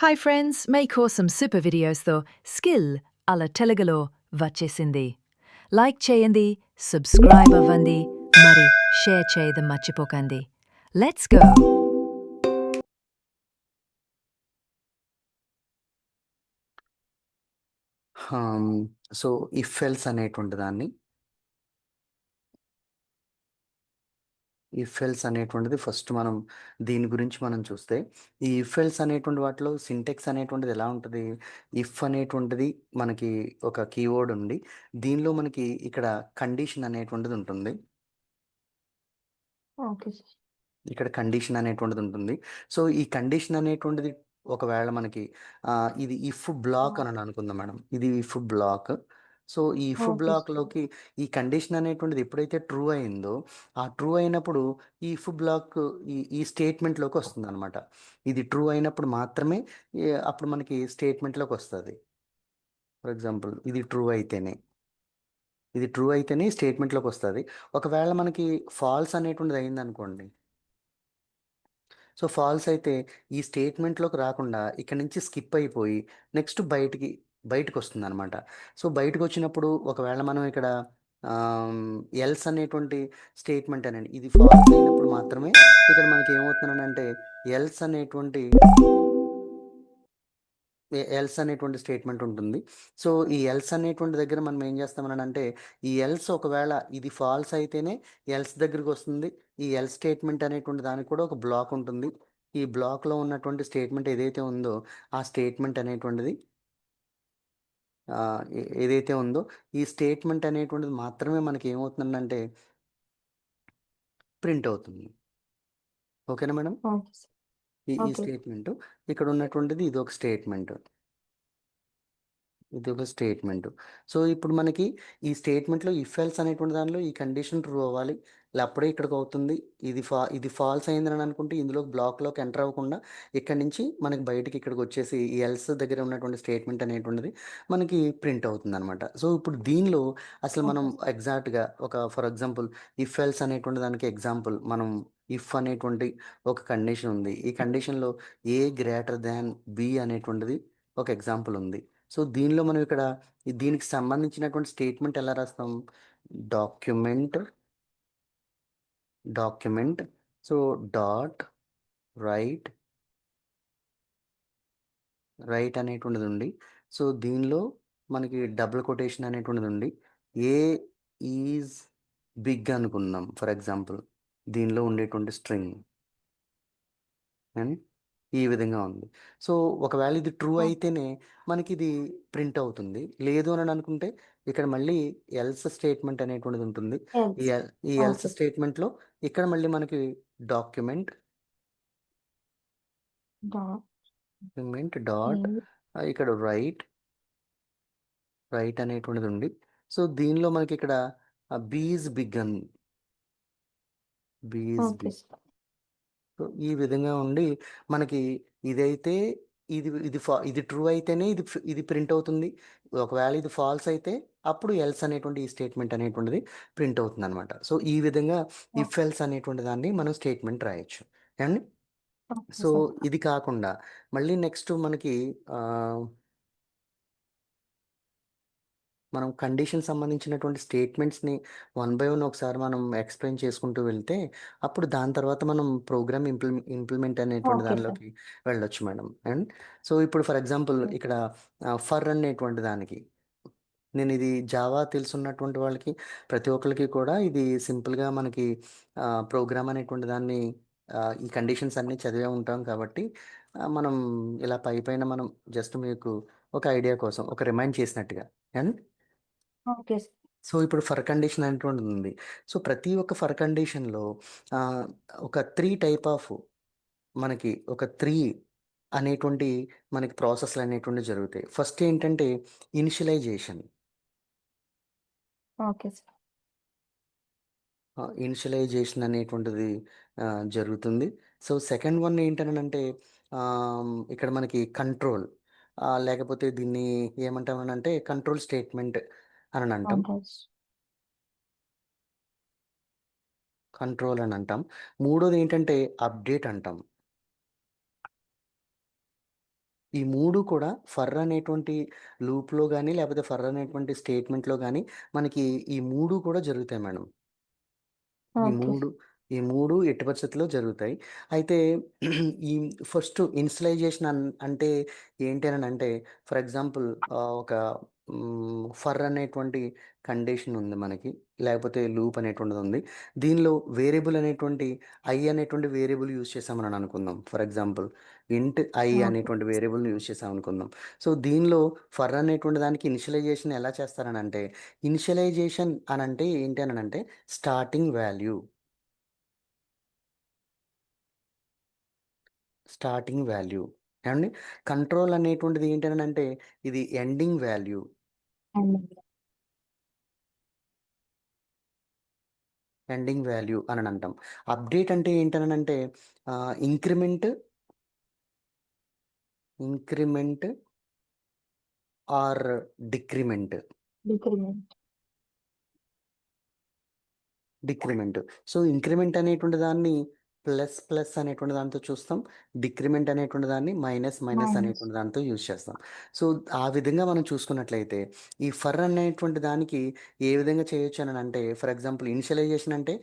Hi friends, మీకోసం super వీడియోస్తో skill అలా తెలుగులో వచ్చేసింది. లైక్ చేయండి, సబ్స్క్రైబ్ అవ్వండి, మరి షేర్ చేయడం మర్చిపోకండి. Let's go. So, if else అనేటువంటి దాన్ని ఇఫ్ ఎల్స్ అనేటువంటిది ఫస్ట్ మనం దీని గురించి మనం చూస్తే, ఈ ఇఫ్ ఎల్స్ అనేటువంటి వాటిలో సింటాక్స్ అనేటువంటిది ఎలా ఉంటది? ఇఫ్ అనేటువంటిది మనకి ఒక కీవర్డ్ ఉండి, దీనిలో మనకి ఇక్కడ కండిషన్ అనేటువంటిది ఉంటుంది. Okay sir. ఇక్కడ కండిషన్ అనేటువంటిది ఉంటుంది. సో, ఈ కండిషన్ అనేటువంటిది ఒకవేళ మనకి ఇది ఇఫ్ బ్లాక్ అని అనుకుందాం మేడం. ఇది ఇఫ్ బ్లాక్. సో, ఈ ఇఫ్ ఓకే సార్. బ్లాక్‌లోకి ఈ కండిషన్ అనేటువంటిది ఎప్పుడైతే ట్రూ అయిందో, ఆ ట్రూ అయినప్పుడు ఈ ఇఫ్ బ్లాక్ ఈ స్టేట్మెంట్‌లోకి వస్తుందనమాట. ఇది ట్రూ అయినప్పుడు మాత్రమే అప్పుడు మనకి స్టేట్మెంట్‌లోకి వస్తది. ఫర్ ఎగ్జాంపుల్ ఇది ట్రూ అయితేనే స్టేట్మెంట్‌లోకి వస్తది. ఒకవేళ మనకి ఫాల్స్ అనేటువంటిది అయిందనుకోండి. సో, ఫాల్స్ అయితే ఈ స్టేట్మెంట్‌లోకి రాకుండా ఇక్కడి నుంచి స్కిప్ అయిపోయి నెక్స్ట్ బయటకొస్తుందనమాట. సో, బయటకొచ్చినప్పుడు ఒకవేళ మనం ఇక్కడ ఎల్స్ అనేటువంటి స్టేట్మెంట్ అనండి. ఇది ఫాల్స్ అయినప్పుడు మాత్రమే ఇక్కడ మనకేమవుతుందనంటే ఎల్స్ అనేటువంటి ఎల్స్ అనేటువంటి స్టేట్మెంట్ ఉంటుంది. సో, ఈ ఎల్స్ అనేటువంటి దగ్గర మనం ఏం చేస్తామనంటే, ఈ ఎల్స్ ఒకవేళ ఇది ఫాల్స్ అయితేనే ఎల్స్ దగ్గరికొస్తుంది. ఈ ఎల్స్ స్టేట్మెంట్ అనేటువంటి దానికి కూడా ఒక బ్లాక్ ఉంటుంది. ఈ బ్లాక్‌లో ఉన్నటువంటి స్టేట్మెంట్ ఏదైతే ఉందో, ఆ స్టేట్మెంట్ అనేటువంటిది ఏదైతే ఉందో, ఈ స్టేట్మెంట్ అనేటువంటిది మాత్రమే మనకేమవుతుందంటే ప్రింట్ అవుతుంది. ఓకేనా మేడం? Okay sir. ఈ ఓకే. స్టేట్మెంటు. ఇక్కడ ఉన్నటువంటిది ఇదొక స్టేట్మెంట్. ఇదొక స్టేట్మెంటు. సో, ఇప్పుడు మనకి ఈ స్టేట్మెంట్‌లో ఇఫ్ ఎల్స్ అనేటువంటి దానిలో ఈ కండిషన్ ట్రూ అవ్వాలి. అప్పుడే ఇక్కడికవుతుంది. ఇది ఫాల్స్ అయిందని అనుకుంటే ఇందులో బ్లాక్‌లోకి ఎంటర్ అవ్వకుండా ఇక్కడి నుంచి మనకి బయటికి ఇక్కడికొచ్చేసి ఈ ఎల్స్ దగ్గర ఉన్నటువంటి స్టేట్మెంట్ అనేటువంటిది మనకి ప్రింట్ అవుతుందనమాట. సో, ఇప్పుడు దీనిలో అసలు మనం ఓకే. ఎగ్జాక్ట్‌గా ఫర్ ఎగ్జాంపుల్ ఇఫ్ ఎల్స్ అనేటువంటి దానికి ఎగ్జాంపుల్ మనం ఇఫ్ అనేటువంటి ఒక కండిషన్ ఉంది. ఈ కండిషన్‌లో ఏ గ్రేటర్ థాన్ బి అనేటువంటిది ఒక ఎగ్జాంపుల్ ఉంది. సో, దీనిలో మనం ఇక్కడ దీనికి సంబంధించినటువంటి స్టేట్మెంట్ ఎలా రాస్తాం? Document, document so, dot write, write అనేటువంటిదుండి. సో, దీనిలో మనకి డబుల్ కొటేషన్ అనేటువంటిదుండి. ఏ ఈజ్ బిగ్ అనుకుందాం ఫర్ ఎగ్జాంపుల్. దీనిలో ఉండేటువంటి స్ట్రింగ్. అని ఈ విధంగా ఉంది. సో, ఒకవేళ ఇది ట్రూ ఓకే. అయితేనే మనకిది ప్రింట్ అవుతుంది. లేదు అని అనుకుంటే ఇక్కడ మళ్ళీ ఎల్స్ స్టేట్మెంట్ అనేటువంటిదుంటుంది. ఎల్స్. ఈ ఎల్స్ ఓకే. స్టేట్మెంట్‌లో ఇక్కడ మళ్ళీ మనకి డాక్యుమెంట్, డాట్ డాక్యుమెంట్ డాట్ ఏ ఇక్కడ రైట్, రైట్ అనేటువంటిదుండి. సో, దీనిలో మనకిక్కడ B is big B is okay big. Sir. So, ఈ విధంగా ఉండి మనకి ఇదైతే ఇది ట్రూ అయితేనే ఇది ప్రింట్ అవుతుంది. ఒకవేళ ఇది ఫాల్స్ అయితే అప్పుడు ఎల్స్ అనేటువంటి ఈ స్టేట్మెంట్ అనేటువంటిది ప్రింట్ అవుతుందనమాట. సో, ఈ విధంగా ఇఫ్ ఓకే. ఎల్స్ అనేటువంటి దాన్ని మనం స్టేట్మెంట్ రాయొచ్చు. ఏవండీ? Okay so, sir. ఇది కాకుండా మళ్ళీ నెక్స్ట్ మనకి ఆహ్ మనం కండిషన్ సంబంధించినటువంటి స్టేట్మెంట్స్‌ని వన్ బై వన్ ఒకసారి మనం ఎక్స్‌ప్లెయిన్ చేసుకుంటూ వెళ్తే, అప్పుడు దాని తర్వాత మనం ప్రోగ్రామ్ ఇంప్లిమెంట్ అనేటువంటి ఓకే సార్. దానిలోకి వెళ్ళొచ్చు మేడం. అండ్ సో, ఇప్పుడు ఫర్ ఎగ్జాంపుల్ ఓకే. ఇక్కడ ఫర్ అనేటువంటి దానికి నేనిది జావా తెలుసున్నటువంటి వాళ్ళకి ప్రతి ఒక్కళ్ళకి కూడా ఇది సింపుల్‌గా మనకి ప్రోగ్రామ్ అనేటువంటి దాన్ని ఈ కండిషన్స్ అన్నీ చదివే ఉంటాం కాబట్టి మనం ఇలా పైపైన మనం జస్ట్ మీకు ఒక ఐడియా కోసం ఒక రిమైండ్ చేసినట్టుగా. And okay sir. సో, ఇప్పుడు ఫర్ కండిషన్ అనేటువంటిదుంది. సో, ప్రతి ఒక్క ఫర్ కండిషన్‌లో ఆహ్, ఒక 3 టైప్ ఆఫ్ ఒక 3 అనేటువంటి మనకి ప్రాసెస్‌లనేటువంటివి జరుగుతాయి. ఫస్ట్ ఏంటంటే ఇనిషియలైజేషన్. Okay sir. ఇనిషియలైజేషన్ అనేటువంటిది జరుగుతుంది. సో, సెకండ్ వన్ ఏంటనంటే ఇక్కడ మనకి కంట్రోల్ లేకపోతే దీన్ని ఏమంటామనంటే కంట్రోల్ స్టేట్మెంట్ అననంటాం. కంట్రోల్స్. కంట్రోల్ అని అంటాం. మూడోదేంటంటే అప్డేట్ అంటాం. ఈ 3 కూడా ఫర్ అనేటువంటి లూప్‌లో గాని, లేకపోతే ఫర్ అనేటువంటి స్టేట్మెంట్‌లో గాని మనకి ఈ 3 కూడా జరుగుతాయి మేడం. ఈ ఓకే. 3, ఈ 3 ఎట్టి పరిస్థితుల్లో జరుగుతాయి. అయితే ఈ ఫస్ట్ ఇనిషియలైజేషన్ అంటే ఏంటి అనంటే ఫర్ ఎగ్జాంపుల్ ఒక ఫర్ అనేటువంటి కండిషన్ ఉంది మనకి. లేకపోతే లూప్ అనేటువంటిది ఉంది. దీనిలో వేరియబుల్ అనేటువంటి అనేటువంటి వేరియబుల్ యూజ్ చేసామని అనుకుందాం. For example int okay. అనేటువంటి వేరియబుల్‌ని యూజ్ చేసామనుకుందాం. సో, దీనిలో ఫర్ అనేటువంటి దానికి ఇనిషియలైజేషన్ ఎలా చేస్తారనంటే, ఇనిషియలైజేషన్ అనంటే ఏంటి అనంటే స్టార్టింగ్ వాల్యూ. Starting value. ఏవండీ? కంట్రోల్ అనేటువంటిది ఏంటనంటే ఇది ending value. And ending value అననంటాం. అప్డేట్ అంటే ఏంటనంటే increment, increment or decrement. Decrement. Decrement. So, increment అనేటువంటి దాన్ని ప్లస్ అనేటువంటి దాంతో చూస్తాం. డిక్రిమెంట్ అనేటువంటి దాన్ని మైనస్ మైనస్. అనేటువంటి దాంతో యూజ్ చేస్తాం. సో, ఆ విధంగా మనం చూసుకున్నట్లయితే ఈ ఫర్ అనేటువంటి దానికి ఏ విధంగా చేయొచ్చనంటే ఫర్ ఎగ్జాంపుల్ ఇనిషియలైజేషన్ అంటే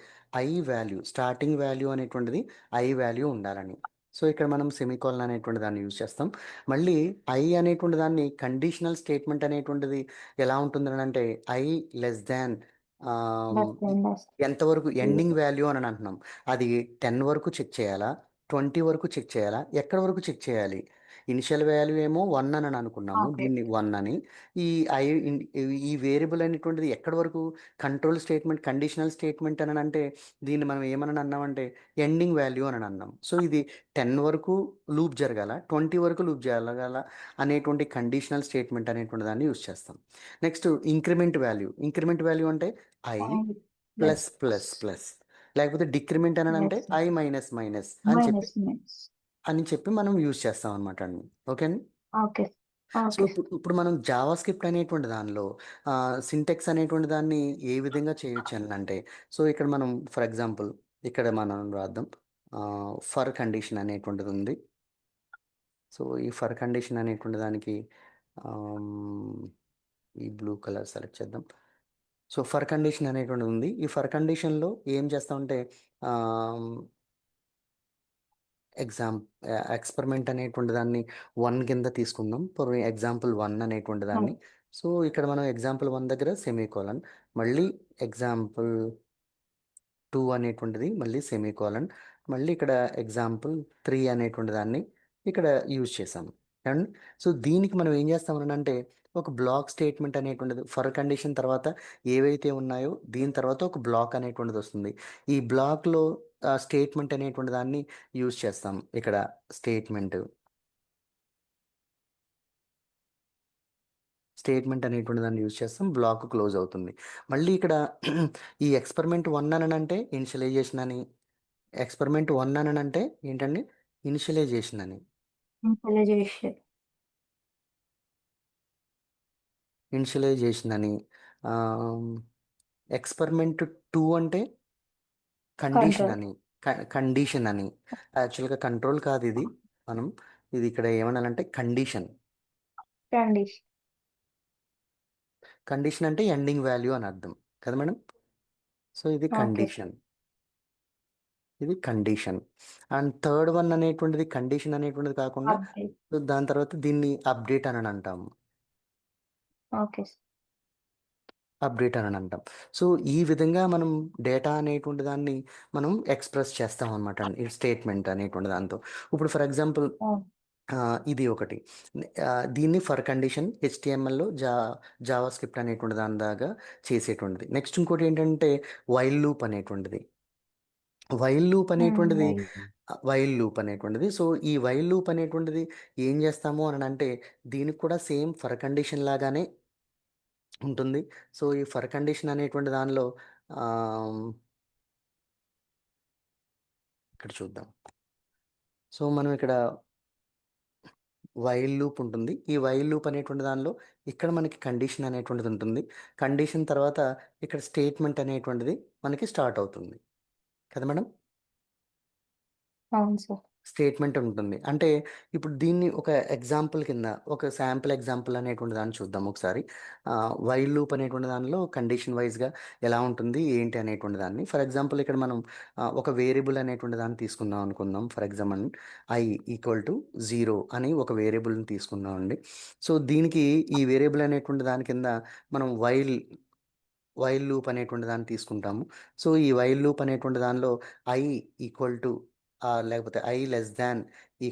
వాల్యూ, స్టార్టింగ్ వాల్యూ అనేటువంటిది వాల్యూ ఉండాలని. సో, ఇక్కడ మనం సెమికోలన్ అనేటువంటి దాన్ని యూజ్ చేస్తాం. మళ్ళీ అనేటువంటి దాన్ని కండిషనల్ స్టేట్మెంట్ అనేటువంటిది ఎలా ఉంటుందనంటే లెస్ థాన్ ఆహ్, లెస్ దెన్ లెస్. ఎంతవరకు ఎండింగ్ వాల్యూ అని అంటున్నాం. అది 10 వరకు చెక్ చేయాలా? 20 వరకు చెక్ చేయాలా? ఎక్కడి వరకు చెక్ చేయాలి? ఇనిషియల్ వాల్యూ ఏమో 1 అని అనుకున్నాము. ఓకే. దీన్ని 1 అని. ఈ ఐ ఇన్ ఈ వేరియబుల్ అనేటువంటిది ఎక్కడి వరకు కంట్రోల్ స్టేట్మెంట్, కండిషనల్ స్టేట్మెంట్ అని అంటే దీన్ని మనం ఏమని అన్నామంటే ఎండింగ్ వాల్యూ అని అన్నాం. సో, ఇది 10 వరకు లూప్ జరగాల, 20 వరకు లూప్ జరగాల అనేటువంటి కండిషనల్ స్టేట్మెంట్ అనేటువంటి దాన్ని యూజ్ చేస్తాం. Next increment value. Increment value అంటే I and plus, plus. Plus, plus. లేకపోతే డిక్రిమెంట్ అనంటే లెస్. Minus minus. అని చెప్పి మనం యూజ్ చేస్తామనమాట అండి. ఓకేనా? ఓకే. So, okay. ఇప్పుడు మనం జావా స్క్రిప్ట్ అనేటువంటి దానిలో సింటాక్స్ అనేటువంటి దాన్ని ఏ విధంగా చేయొచ్చనంటే, సో, ఇక్కడ మనం ఫర్ ఎగ్జాంపుల్ ఇక్కడ మనం రాద్దాం. ఫర్ కండిషన్ అనేటువంటిదుంది. సో, ఈ ఫర్ కండిషన్ అనేటువంటి దానికి ఆహ్, ఈ బ్లూ కలర్ సెలెక్ట్ చేద్దాం. సో, ఫర్ కండిషన్ అనేటువంటిది ఉంది. ఈ ఫర్ కండిషన్‌లో ఏం చేస్తామంటే ఆహ్, ఎగ్జామ్ ఎక్స్‌పెరిమెంట్ అనేటువంటి దాన్ని 1 కింద తీసుకుందాం. ఫర్ ఎగ్జాంపుల్ 1 అనేటువంటి దాన్ని. ఓకే. సో, ఇక్కడ మనం ఎగ్జాంపుల్ 1 దగ్గర సెమీకోలన్. మళ్ళీ ఎగ్జాంపుల్ 2 అనేటువంటిది మళ్ళీ సెమీకోలన్. మళ్ళీ ఇక్కడ ఎగ్జాంపుల్ 3 అనేటువంటి దాన్ని ఇక్కడ యూజ్ చేశాము. ఏవండీ? సో, దీనికి మనం ఏం చేస్తామనంటే ఒక బ్లాక్ స్టేట్మెంట్ అనేటువంటిది ఫర్ కండిషన్ తర్వాత ఏవైతే ఉన్నాయో దీని తర్వాత ఒక బ్లాక్ అనేటువంటిదొస్తుంది. ఈ బ్లాక్‌లో స్టేట్మెంట్ అనేటువంటి దాన్ని యూజ్ చేస్తాం. ఇక్కడ స్టేట్మెంట్ అనేటువంటి దాన్ని యూజ్ చేస్తాం. బ్లాక్ క్లోజ్ అవుతుంది. మళ్ళీ ఇక్కడ ఈ ఎక్స్‌పెరిమెంట్ 1 అనంటే ఇనిషియలైజేషన్ అని. ఎక్స్‌పెరిమెంట్ 1 అనంటే ఏంటండి? ఇనిషియలైజేషన్ అని. ఇనిషియలైజేషన్. ఇనిషియలైజేషన్ అని. ఆహ్, ఎక్స్‌పెరిమెంట్ 2 అంటే కండిషన్ కంట్రోల్. అని. కండిషన్ అని. యాక్చువల్‌గా కంట్రోల్ కాదిది. మనం ఇది ఇక్కడ ఏమనాలంటే కండిషన్. కండిషన్. కండిషన్ అంటే ఎండింగ్ వాల్యూ అని అర్థం. కదా మేడం? సో, ఇది ఓకే. కండిషన్. ఇది కండిషన్. అండ్ థర్డ్ వన్ అనేటువంటిది కండిషన్ అనేటువంటిది కాకుండా అప్డేట్. దాని తర్వాత దీన్ని అప్డేట్ అని అంటాము. ఓకే. అప్డేట్ అని అంటాం. సో, ఈ విధంగా మనం డేటా అనేటువంటి దాన్ని మనం ఎక్స్‌ప్రెస్ చేస్తామనమాట అండి. ఈ స్టేట్మెంట్ అనేటువంటి దాంతో. ఇప్పుడు ఫర్ ఎగ్జాంపుల్ ఓహ్! ఇది ఒకటి. దీన్ని ఫర్ కండిషన్ హెచ్‌టీఎంఎల్‌లో జావా స్క్రిప్ట్ అనేటువంటి దాని దాకా చేసేటువంటిది. నెక్స్ట్ ఇంకోటి ఏంటంటే వైల్ లూప్ అనేటువంటిది. వైల్ లూప్ అనేటువంటిది వైల్. వైల్ లూప్ అనేటువంటిది. సో, ఈ వైల్ లూప్ అనేటువంటిది ఏం చేస్తాము అనంటే దీనికి కూడా సేమ్ ఫర్ కండిషన్ లాగానే ఉంటుంది. సో, ఈ ఫర్ కండిషన్ అనేటువంటి దానిలో ఆహ్, ఇక్కడ చూద్దాం. సో, మనం ఇక్కడ వైల్ లూప్ ఉంటుంది. ఈ వైల్ లూప్ అనేటువంటి దానిలో ఇక్కడ మనకి కండిషన్ అనేటువంటిది ఉంటుంది. కండిషన్ తర్వాత ఇక్కడ స్టేట్మెంట్ అనేటువంటిది మనకి స్టార్ట్ అవుతుంది. కదా మేడం? అవును సార్. స్టేట్మెంట్ ఉంటుంది. అంటే ఇప్పుడు దీన్ని ఒక ఎగ్జాంపుల్ కింద ఒక శాంపుల్ ఎగ్జాంపుల్ అనేటువంటి దాన్ని చూద్దాం ఒకసారి. వైల్ లూప్ అనేటువంటి దానిలో కండిషన్ వైజ్‌గా ఎలా ఉంటుంది, ఏంటి అనేటువంటి దాన్ని. ఫర్ ఎగ్జాంపుల్ ఇక్కడ మనం ఒక వేరియబుల్ అనేటువంటి దాన్ని తీసుకుందాం అనుకుందాం. ఫర్ ఎగ్జాంపుల్ i = 0 అని ఒక వేరియబుల్‌ని తీసుకుందామండి. సో, దీనికి ఈ వేరియబుల్ అనేటువంటి దాని కింద మనం వైల్ లూప్ అనేటువంటి దాన్ని తీసుకుంటాము. సో, ఈ వైల్ లూప్ అనేటువంటి దానిలో i లేకపోతే i <=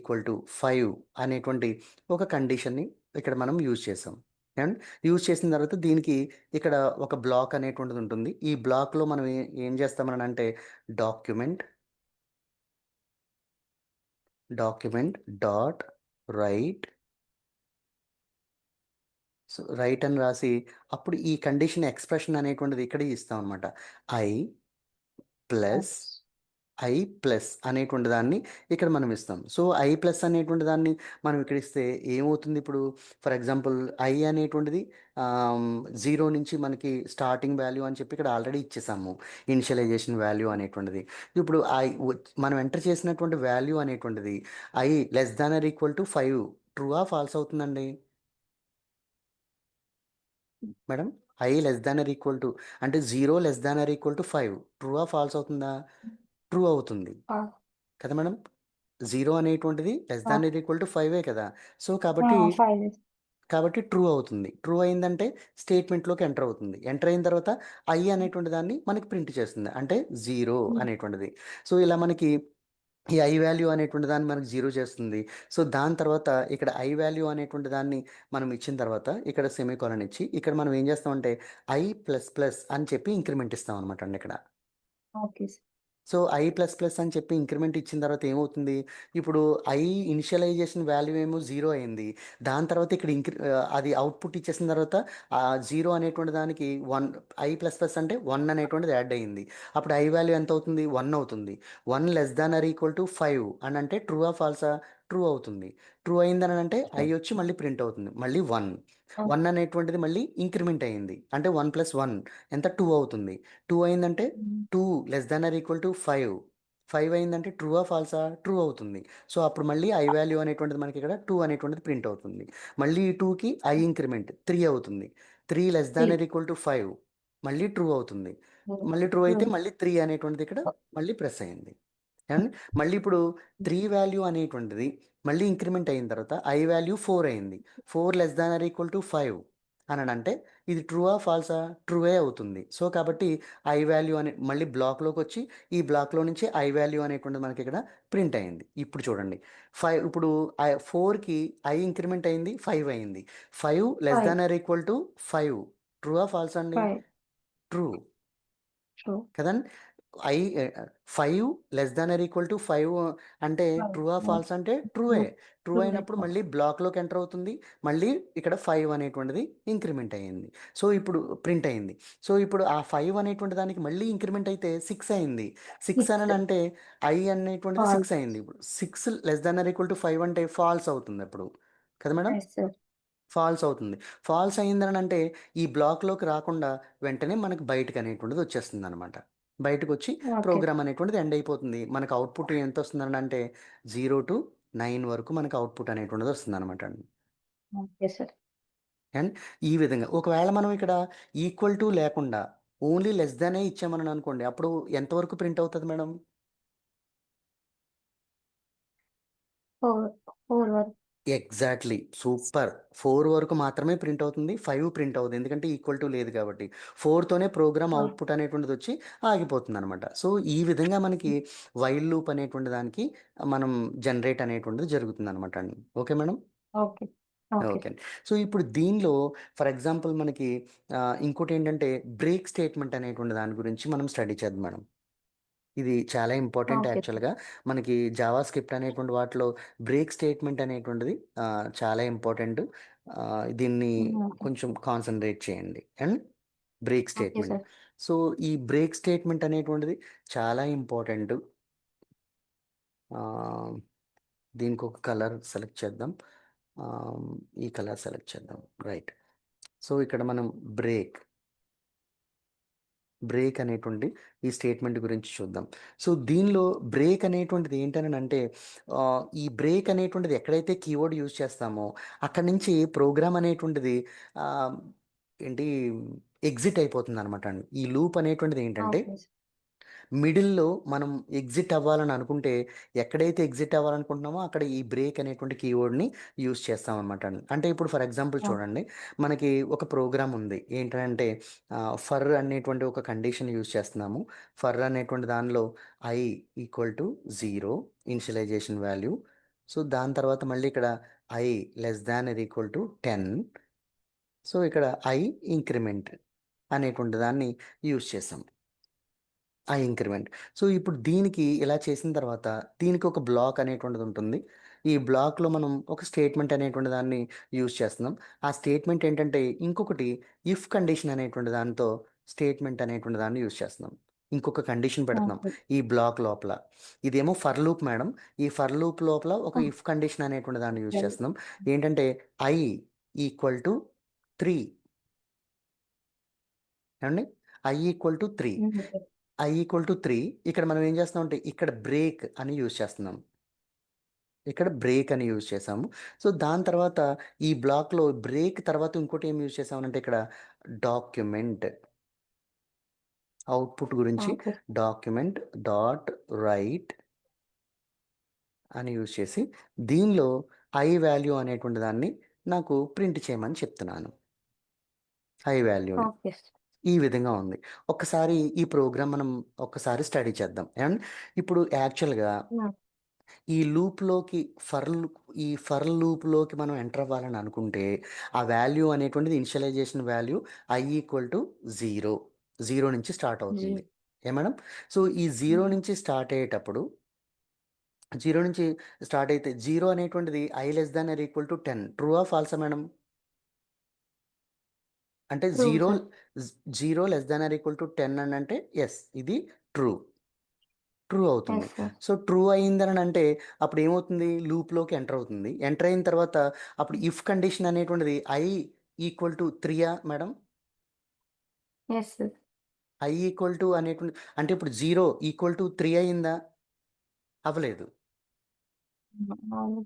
5 అనేటువంటి ఒక కండిషన్‌ని ఇక్కడ మనం యూజ్ చేసాం. అండ్ యూజ్ చేసిన తర్వాత దీనికి ఇక్కడ ఒక బ్లాక్ అనేటువంటిది ఉంటుంది. ఈ బ్లాక్‌లో మనం ఏం చేస్తామనంటే document dot write so, write అని రాసి అప్పుడు ఈ కండిషన్ ఎక్స్‌ప్రెషన్ అనేటువంటిది ఇక్కడే ఇస్తామనమాట. i ప్లస్ అనేటువంటి దాన్ని ఇక్కడ మనం ఇస్తాం. సో, అనేటువంటి దాన్ని మనం ఇక్కడ ఇస్తే ఏమవుతుంది ఇప్పుడు ఫర్ ఎగ్జాంపుల్ అనేటువంటిది 0 నుంచి మనకి స్టార్టింగ్ వాల్యూ అని చెప్పి ఇక్కడ ఆల్రెడీ ఇచ్చేసాము. ఇనిషియలైజేషన్ వాల్యూ అనేటువంటిది. ఇప్పుడు మనం ఎంటర్ చేసినటువంటి వాల్యూ అనేటువంటిది i <= 5 ట్రూఆ? ఫాల్స్ అవుతుందండి? మేడం అంటే 0 <= 5 ట్రూఆ? ఫాల్స్ అవుతుందా? ట్రూ అవుతుంది. కదా మేడం? 0 అనేటువంటిది <= 5 కదా! సో, కాబట్టి 5. ట్రూ అవుతుంది. ట్రూ అయిందంటే స్టేట్మెంట్‌లోకి ఎంటర్ అవుతుంది. ఎంటర్ అయిన తర్వాత అనేటువంటి దాన్ని మనకి ప్రింట్ చేస్తుంది. అంటే 0 అనేటువంటిది. సో, ఇలా మనకి ఈ వాల్యూ అనేటువంటి దాన్ని మనకు 0 చేస్తుంది. సో, దాని తర్వాత ఇక్కడ వాల్యూ అనేటువంటి దాన్ని మనం ఇచ్చిన తర్వాత ఇక్కడ సెమీకోలన్ ఇచ్చి ఇక్కడ మనం ఏం చేస్తామంటే i++ అని చెప్పి ఇంక్రిమెంట్ ఇస్తామనమాట అండి ఇక్కడ. Okay sir. సో, i++ అని చెప్పి ఇంక్రిమెంట్ ఇచ్చిన తర్వాత ఏమవుతుంది? ఇప్పుడు ఇనిషియలైజేషన్ వాల్యూ ఏమో 0 అయింది. దాని తర్వాత ఇక్కడ అది అవుట్‌పుట్ ఇచ్చేసిన తర్వాత 0 అనేటువంటి దానికి i++ అంటే 1 అనేటువంటిది యాడ్ అయింది. అప్పుడు వాల్యూ ఎంత అవుతుంది? 1 అవుతుంది. 1 <= 5 అని అంటే ట్రూఆ? ఫాల్సా? ట్రూ అవుతుంది. ట్రూ అయిందనంటే వచ్చి మళ్ళీ ప్రింట్ అవుతుంది. మళ్ళీ 1. 1 అనేటువంటిది మళ్ళీ ఇంక్రిమెంట్ అయింది. అంటే 1 + 1 ఎంత? 2 అవుతుంది. 2 అయిందంటే 2 <= 5. 5 అయిందంటే ట్రూఆ? ఫాల్సా? ట్రూ అవుతుంది. సో, అప్పుడు మళ్ళీ వాల్యూ అనేటువంటిది మనకి ఇక్కడ 2 అనేటువంటిది ప్రింట్ అవుతుంది. మళ్ళీ ఈ 2కి ఇంక్రిమెంట్ 3 అవుతుంది. 3 <= 5 మళ్ళీ ట్రూ అవుతుంది. మళ్ళీ ట్రూ అయితే మళ్ళీ 3 అనేటువంటిది ఇక్కడ మళ్ళీ ప్రెస్ అయింది. అండ్ మళ్ళీ ఇప్పుడు 3 వాల్యూ అనేటువంటిది మళ్ళీ ఇంక్రిమెంట్ అయిన తర్వాత వాల్యూ 4 అయింది. 4 <= 5 అనంటే ఇది ట్రూఆ? ఫాల్సా? ట్రూయే అవుతుంది. సో, కాబట్టి వాల్యూ మళ్ళీ బ్లాక్‌లోకొచ్చి ఈ బ్లాక్‌లో నుంచి వాల్యూ అనేటువంటిది మనకి ఇక్కడ ప్రింట్ అయింది. ఇప్పుడు చూడండి. 5 ఇప్పుడు 4కి ఇంక్రిమెంట్ అయింది 5 అయింది. 5 <= 5 ట్రూఆ? ఫాల్సా అండి? 5. ట్రూ. ట్రూ. కదండీ! 5 <= 5 అంటే ట్రూఆ? ఫాల్స్ అంటే ట్రూయే. ట్రూ అయినప్పుడు మళ్ళీ బ్లాక్‌లోకి ఎంటర్ అవుతుంది. మళ్ళీ ఇక్కడ 5 అనేటువంటిది ఇంక్రిమెంట్ అయింది. సో, ఇప్పుడు ప్రింట్ అయింది. సో, ఇప్పుడు ఆ 5 అనేటువంటి దానికి మళ్ళీ ఇంక్రిమెంట్ అయితే 6 అయింది. 6 అనంటే అనేటువంటిది 6 ఫాల్స్. అయింది. ఇప్పుడు 6 <= 5 అంటే ఫాల్స్ అవుతుంది అప్పుడు. కదా మేడం? Yes sir. ఫాల్స్ అవుతుంది. ఫాల్స్ అయిందనంటే ఈ బ్లాక్‌లోకి రాకుండా వెంటనే మనకు బయటకనేటువంటిది వచ్చేస్తుందనమాట. బయటకొచ్చి ఓకే. ప్రోగ్రామ్ అనేటువంటిది ఎండ్ అయిపోతుంది. మనకు అవుట్‌పుట్ ఎంతొస్తుందనంటే 0-9 వరకు మనకు అవుట్‌పుట్ అనేటువంటిది వస్తుందనమాట అండి. Okay sir. అండ్ ఈ విధంగా ఒకవేళ మనం ఇక్కడ ఈక్వల్ టు లేకుండా ఓన్లీ లెస్ దానే ఇచ్చామననుకోండి. అప్పుడు ఎంతవరకు ప్రింట్ అవుతది మేడం? 4 వరకు. ఎగ్జాక్ట్‌లీ. సూపర్. 4 వరకు మాత్రమే ప్రింట్ అవుతుంది. 5 ప్రింట్ అవ్వదు. ఎందుకంటే ఈక్వల్ టు లేదు కాబట్టి. 4తోనే ప్రోగ్రామ్ ఆ! అవుట్‌పుట్ అనేటువంటిదొచ్చి ఆగిపోతుందనమాట. సో, ఈ విధంగా మనకి వైల్ లూప్ అనేటువంటి దానికి మనం జనరేట్ అనేటువంటిది జరుగుతుందనమాట అండి. Okay madam? Okay. Okay. Okay అండి. సో, ఇప్పుడు దీనిలో ఫర్ ఎగ్జాంపుల్ మనకి ఇంకోటేంటంటే బ్రేక్ స్టేట్మెంట్ అనేటువంటి దాని గురించి మనం స్టడీ చేద్దాం మేడం. ఇది చాలా ఇంపార్టెంట్ ఓకే సార్. యాక్చువల్‌గా. మనకి జావా స్క్రిప్ట్ అనేటువంటి వాటిలో బ్రేక్ స్టేట్మెంట్ అనేటువంటిది చాలా ఇంపార్టెంటు. దీన్ని ఓకే. కొంచెం కాన్సంట్రేట్ చేయండి. And break okay statement. Sir. So, ఈ బ్రేక్ స్టేట్మెంట్ అనేటువంటిది చాలా ఇంపార్టెంటు. ఆహ్, దీనికొక కలర్ సెలెక్ట్ చేద్దాం. ఆహ్, ఈ కలర్ సెలెక్ట్ చేద్దాం. రైట్. సో, ఇక్కడ మనం బ్రేక్ బ్రేక్ అనేటువంటి ఈ స్టేట్మెంట్ గురించి చూద్దాం. సో దీనిలో బ్రేక్ అనేటువంటిది ఏంటనంటే ఈ బ్రేక్ అనేటువంటిది ఎక్కడైతే కీవర్డ్ యూజ్ చేస్తామో అక్కడి నుంచి ప్రోగ్రామ్ అనేటువంటిది ఆహ్, ఏంటి ఎగ్జిట్ అయిపోతుందనమాట అండి. ఈ లూప్ అనేటువంటిది ఏంటంటే ఓకే సార్. మిడిల్‌లో మనం ఎగ్జిట్ అవ్వాలని అనుకుంటే, ఎక్కడైతే ఎగ్జిట్ అవ్వాలనుకుంటున్నామో అక్కడ ఈ బ్రేక్ అనేటువంటి కీవర్డ్‌ని యూజ్ చేస్తామనమాట అండి. అంటే ఇప్పుడు ఫర్ ఎగ్జాంపుల్ ఓకే. చూడండి, మనకి ఒక ప్రోగ్రామ్ ఉంది. ఏంటంటే ఫర్ అనేటువంటి ఒక కండిషన్ యూజ్ చేస్తున్నాము. ఫర్ అనేటువంటి దానిలో i equal to 0 initialization value. So, దాని తర్వాత మళ్ళీ ఇక్కడ i less than or equal to 10. So, ఇక్కడ i ఇంక్రిమెంట్ అనేటువంటి దాన్ని యూజ్ చేసాం. ఆ ఇంక్రిమెంట్. సో, ఇప్పుడు దీనికి ఇలా చేసిన తర్వాత దీనికి ఒక బ్లాక్ అనేటువంటిది ఉంటుంది. ఈ బ్లాక్‌లో మనం ఒక స్టేట్మెంట్ అనేటువంటి దాన్ని యూజ్ చేస్తున్నాం. ఆ స్టేట్మెంట్ ఏంటంటే ఇంకొకటి ఇఫ్ కండిషన్ అనేటువంటి దానితో స్టేట్మెంట్ అనేటువంటి దాన్ని యూజ్ చేస్తున్నాం. ఇంకొక కండిషన్ పెడుతున్నాం ఓకే. ఈ బ్లాక్ లోపల. ఇదేమో ఫర్ లూప్ మేడం. ఈ ఫర్ లూప్ లోపల ఒక హ్మ్. ఇఫ్ కండిషన్ అనేటువంటి దాన్ని యూజ్ ఓకే. చేస్తున్నాం. ఏంటంటే i ఈక్వల్ టు 3 ఏవండీ? i equal to 3. Okay. i equal to 3 ఇక్కడ మనం ఏం చేస్తున్నామంటే ఇక్కడ బ్రేక్ అని యూజ్ చేస్తున్నాం. ఇక్కడ బ్రేక్ అని యూజ్ చేసాము. సో, దాని తర్వాత ఈ బ్లాక్‌లో బ్రేక్ తర్వాత ఇంకోటి ఏం యూజ్ చేసామనంటే ఇక్కడ డాక్యుమెంట్ అవుట్‌పుట్ గురించి ఓకే. డాక్యుమెంట్ డాట్ రైట్ అని యూజ్ చేసి దీనిలో ఐ వాల్యూ అనేటువంటి దాన్ని నాకు ప్రింట్ చేయమని చెప్తున్నాను. ఐ వాల్యూని. ఓకే. ఈ విధంగా ఉంది. ఒక్కసారి ఈ ప్రోగ్రామ్ మనం ఒక్కసారి స్టడీ చేద్దాం. ఏవండీ? ఇప్పుడు యాక్చువల్‌గా హ్మ్. ఈ లూప్‌లోకి ఈ ఫర్ లూప్‌లోకి మనం ఎంటర్ అవ్వాలని అనుకుంటే, ఆ వాల్యూ అనేటువంటిది initialization value i equal to 0. 0 నుంచి స్టార్ట్ జీ. అవుతుంది. మేడం? సో, ఈ 0 హ్మ్. నుంచి స్టార్ట్ అయ్యేటప్పుడు 0 నుంచి స్టార్ట్ అయితే 0 అనేటువంటిది i less than or equal to 10 ట్రూఆ? ఫాల్సా మేడం? అంటే true 0 sir. 0 less than or equal to 10 అనంటే యెస్, ఇది ట్రూ. ట్రూ అవుతుంది. Yes sir. సో, ట్రూ అయిందనంటే అప్పుడేమవుతుంది? లూప్‌లోకి ఎంటర్ అవుతుంది. ఎంటర్ అయిన తర్వాత అప్పుడు ఇఫ్ కండిషన్ అనేటువంటిది i equal to 3 madam? Yes sir. i equal to అనేటువంటి అంటే ఇప్పుడు 0 ఈక్వల్ టు 3 అయిందా? అవ్వలేదు. అవును.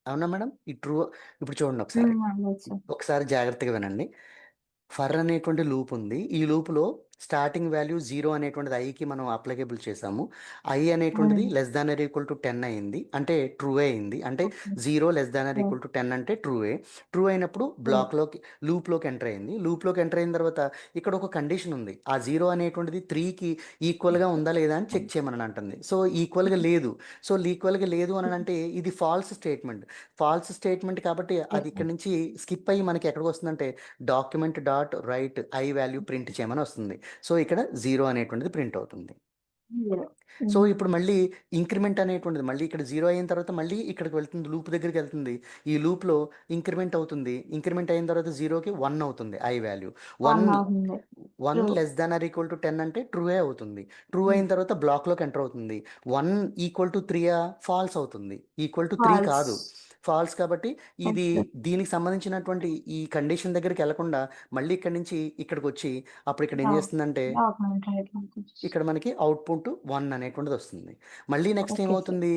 అవునా మేడం? ఈ ట్రూ ఇప్పుడు చూడండి ఒకసారి. హ్మ్. అవును సార్. ఒకసారి జాగ్రత్తగా వినండి. ఫర్ అనేటువంటి లూప్ ఉంది. ఈ లూప్‌లో స్టార్టింగ్ వాల్యూ 0 అనేటువంటిది iకి మనం అప్లికేబుల్ చేసాము. i అనేటువంటిది హ్మ్. Less than or equal to 10 అయింది. అంటే ట్రూయే అయింది. అంటే okay. 0 less than or hmm. Equal to 10 అంటే ట్రూయే. ట్రూ అయినప్పుడు హ్మ్. లూప్‌లోకి ఎంటర్ అయింది. లూప్‌లోకి ఎంటర్ అయిన తర్వాత ఇక్కడ ఒక కండిషన్ ఉంది. ఆ 0 అనేటువంటిది 3కి ఈక్వల్‌గా ఉందా లేదా అని చెక్ చేయమని అంటుంది. సో, ఈక్వల్‌గా లేదు. సో, ఈక్వల్‌గా లేదు అనంటే ఇది ఫాల్స్ స్టేట్మెంట్. ఫాల్స్ స్టేట్మెంట్ కాబట్టి అది ఓకే. ఇక్కడి నుంచి స్కిప్ అయ్యి మనకి ఎక్కడికొస్తుందంటే document dot write I value print చేయమని వస్తుంది. సో, ఇక్కడ 0 అనేటువంటిది ప్రింట్ అవుతుంది. జీరో. సో, హ్మ్. ఇప్పుడు మళ్ళీ ఇంక్రిమెంట్ అనేటువంటిది మళ్ళీ ఇక్కడ 0 అయిన తర్వాత మళ్ళీ ఇక్కడికి వెళ్తుంది. లూప్ దగ్గరికెళ్తుంది. ఈ లూప్‌లో ఇంక్రిమెంట్ అవుతుంది. ఇంక్రిమెంట్ అయిన తర్వాత 0కి 1 అవుతుంది ఐ వాల్యూ. 1 1 అవుతుంది. 1 true. Less than or equal to 10 అంటే ట్రూయే అవుతుంది. ట్రూ హ్మ్. అయిన తర్వాత బ్లాక్‌లోకి ఎంటర్ అవుతుంది. 1 ఈక్వల్ టు 3 ఫాల్స్ అవుతుంది. Equal to 3 false. కాదు. ఫాల్స్ కాబట్టి ఇది ఓకే. దీనికి సంబంధించినటువంటి ఈ కండిషన్ దగ్గరికెళ్ళకుండా మళ్ళీ ఇక్కడి నుంచి ఇక్కడికొచ్చి అప్పుడు ఇక్కడ ఏం ఓహ్! చేస్తుందంటే డాక్యుమెంట్ రైట్. ఇక్కడ మనకి అవుట్‌పుట్ 1 అనేటువంటిది వస్తుంది. మళ్ళీ నెక్స్ట్ ఓకే సార్. ఏమవుతుంది?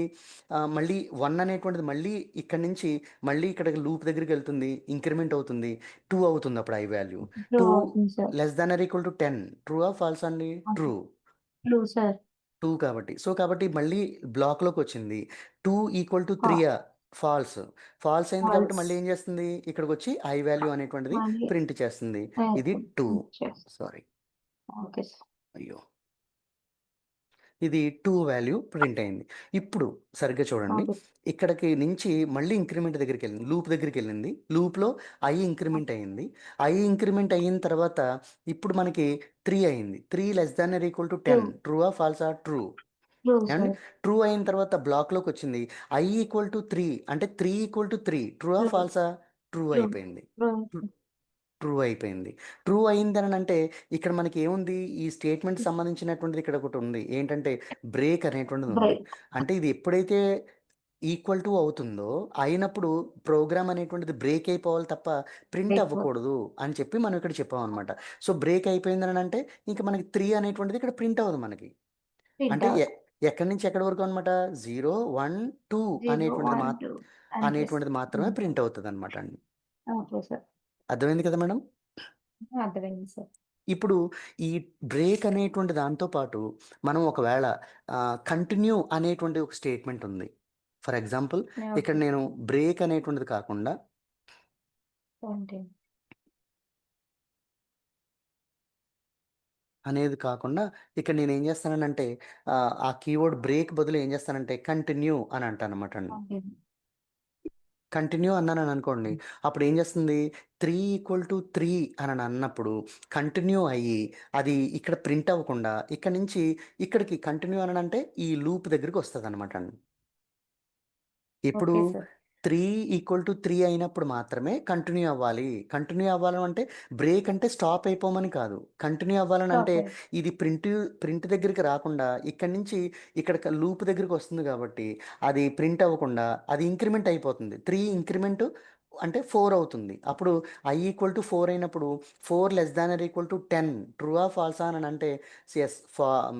మళ్ళీ 1 అనేటువంటిది మళ్ళీ ఇక్కడి నుంచి మళ్ళీ ఇక్కడికి లూప్ దగ్గరికెళ్తుంది. ఇంక్రిమెంట్ అవుతుంది. 2 అవుతుంది అప్పుడు ఐ వాల్యూ. ట్రూ 2 అవుతుంది sir. Less than or equal to 10 ట్రూఆ? ఫాల్సా అండి? ఓకే. ట్రూ. True sir. 2 కాబట్టి. సో, కాబట్టి మళ్ళీ బ్లాక్‌లోకొచ్చింది. 2 ఈక్వల్ టు ఫా 3 ఫాల్స్. ఫాల్స్ అయింది కాబట్టి ఫాల్స్. మళ్ళీ ఏం చేస్తుంది? ఇక్కడికొచ్చి ఐ వాల్యూ అనేటువంటిది మళ్ళీ ప్రింట్ చేస్తుంది. ఇది వేస్తుంది. 2. హ్మ్. చేస్ సారీ. Okay sir. అయ్యో! ఇది 2 వాల్యూ ప్రింట్ అయింది. ఇప్పుడు సరిగ్గా చూడండి. ఓకే. ఇక్కడికి నుంచి మళ్ళీ ఇంక్రిమెంట్ దగ్గరికెళ్ళింది. లూప్ దగ్గరికెళ్ళింది. లూప్‌లో ఐ ఇంక్రిమెంట్ అయింది. ఐ ఇంక్రిమెంట్ అయిన తర్వాత ఇప్పుడు మనకి 3 అయింది. 3 less than or equal to true. 10 ట్రూఆ? ఫాల్సా? ట్రూ. ట్రూ ఏవండీ? సార్. ట్రూ అయిన తర్వాత బ్లాక్‌లోకొచ్చింది. ఐ ఈక్వల్ టు 3 అంటే 3 ఈక్వల్ టు 3 ట్రూఆ? ట్రూ. ఫాల్సా? True true. అయిపోయింది. ట్రూ. ట్రూ ట్రూ అయిపోయింది. ట్రూ అయిందనంటే ఇక్కడ మనకేముంది? ఈ స్టేట్‌మెంట్ సంబంధించినటువంటిది ఇక్కడ ఒకటుంది. ఏంటంటే బ్రేక్ అనేటువంటిదుంది. బ్రేక్. అంటే ఇది ఎప్పుడైతే ఈక్వల్ టు అవుతుందో, అయినప్పుడు ప్రోగ్రామ్ అనేటువంటిది బ్రేక్ అయిపోవాలి తప్ప ప్రింట్ బ్రేక్ అవ్వకూడదు అని చెప్పి మనం ఇక్కడ చెప్పామనమాట. సో, బ్రేక్ అయిపోయిందని అంటే ఇంక మనకి 3 అనేటువంటిది ఇక్కడ ప్రింట్ అవ్వదు మనకి. ప్రింట్ అంటే అవుట్. ఎక్కడి నుంచి ఎక్కడి వరకు అనమాట? 0, 1, 2 0, అనేటువంటిది 1, 2 అంతే సార్. అనేటువంటిది మాత్రమే ప్రింట్ అవుతదనమాట అండి. Okay sir. అర్థమైంది కదా మేడం? అర్థమైంది సార్. ఇప్పుడు ఈ బ్రేక్ అనేటువంటి దాంతో పాటు మనం ఒకవేళ కంటిన్యూ అనేటువంటి ఒక స్టేట్మెంట్ ఉంది. ఫర్ ఎగ్జాంపుల్ ఇక్కడ ఓకే. నేను బ్రేక్ అనేటువంటిది కాకుండా కంటిన్యూ. అనేది కాకుండా ఇక్కడ నేనేం చేస్తాననంటే ఆ కీవర్డ్ బ్రేక్ బదులు ఏం చేస్తానంటే కంటిన్యూ అని అంటాననమాట అండి. కంటిన్యూ. కంటిన్యూ అన్నానని అనుకోండి. అప్పుడు ఏం చేస్తుంది 3 అని అన్నప్పుడు కంటిన్యూ అయ్యి అది ఇక్కడ ప్రింట్ అవ్వకుండా ఇక్కడి నుంచి ఇక్కడికి కంటిన్యూ అనంటే ఈ లూప్ దగ్గరికి వస్తదనమాట అండి. ఎప్పుడు ఓకే సార్. 3 అయినప్పుడు మాత్రమే కంటిన్యూ అవ్వాలి. కంటిన్యూ అవ్వడం అంటే బ్రేక్ అంటే స్టాప్ అయిపోమని కాదు. కంటిన్యూ అవ్వాలనంటే స్టాప్. ఇది ప్రింట్ దగ్గరికి రాకుండా ఇక్కడి నుంచి ఇక్కడ లూప్ దగ్గరికి వస్తుంది కాబట్టి అది ప్రింట్ అవ్వకుండా అది ఇంక్రిమెంట్ అయిపోతుంది. 3 ఇంక్రిమెంట్ అంటే 4 అవుతుంది. అప్పుడు i = 4 అయినప్పుడు 4 ≤ 10 ట్రూఆ ఫాల్సా అని అంటే యెస్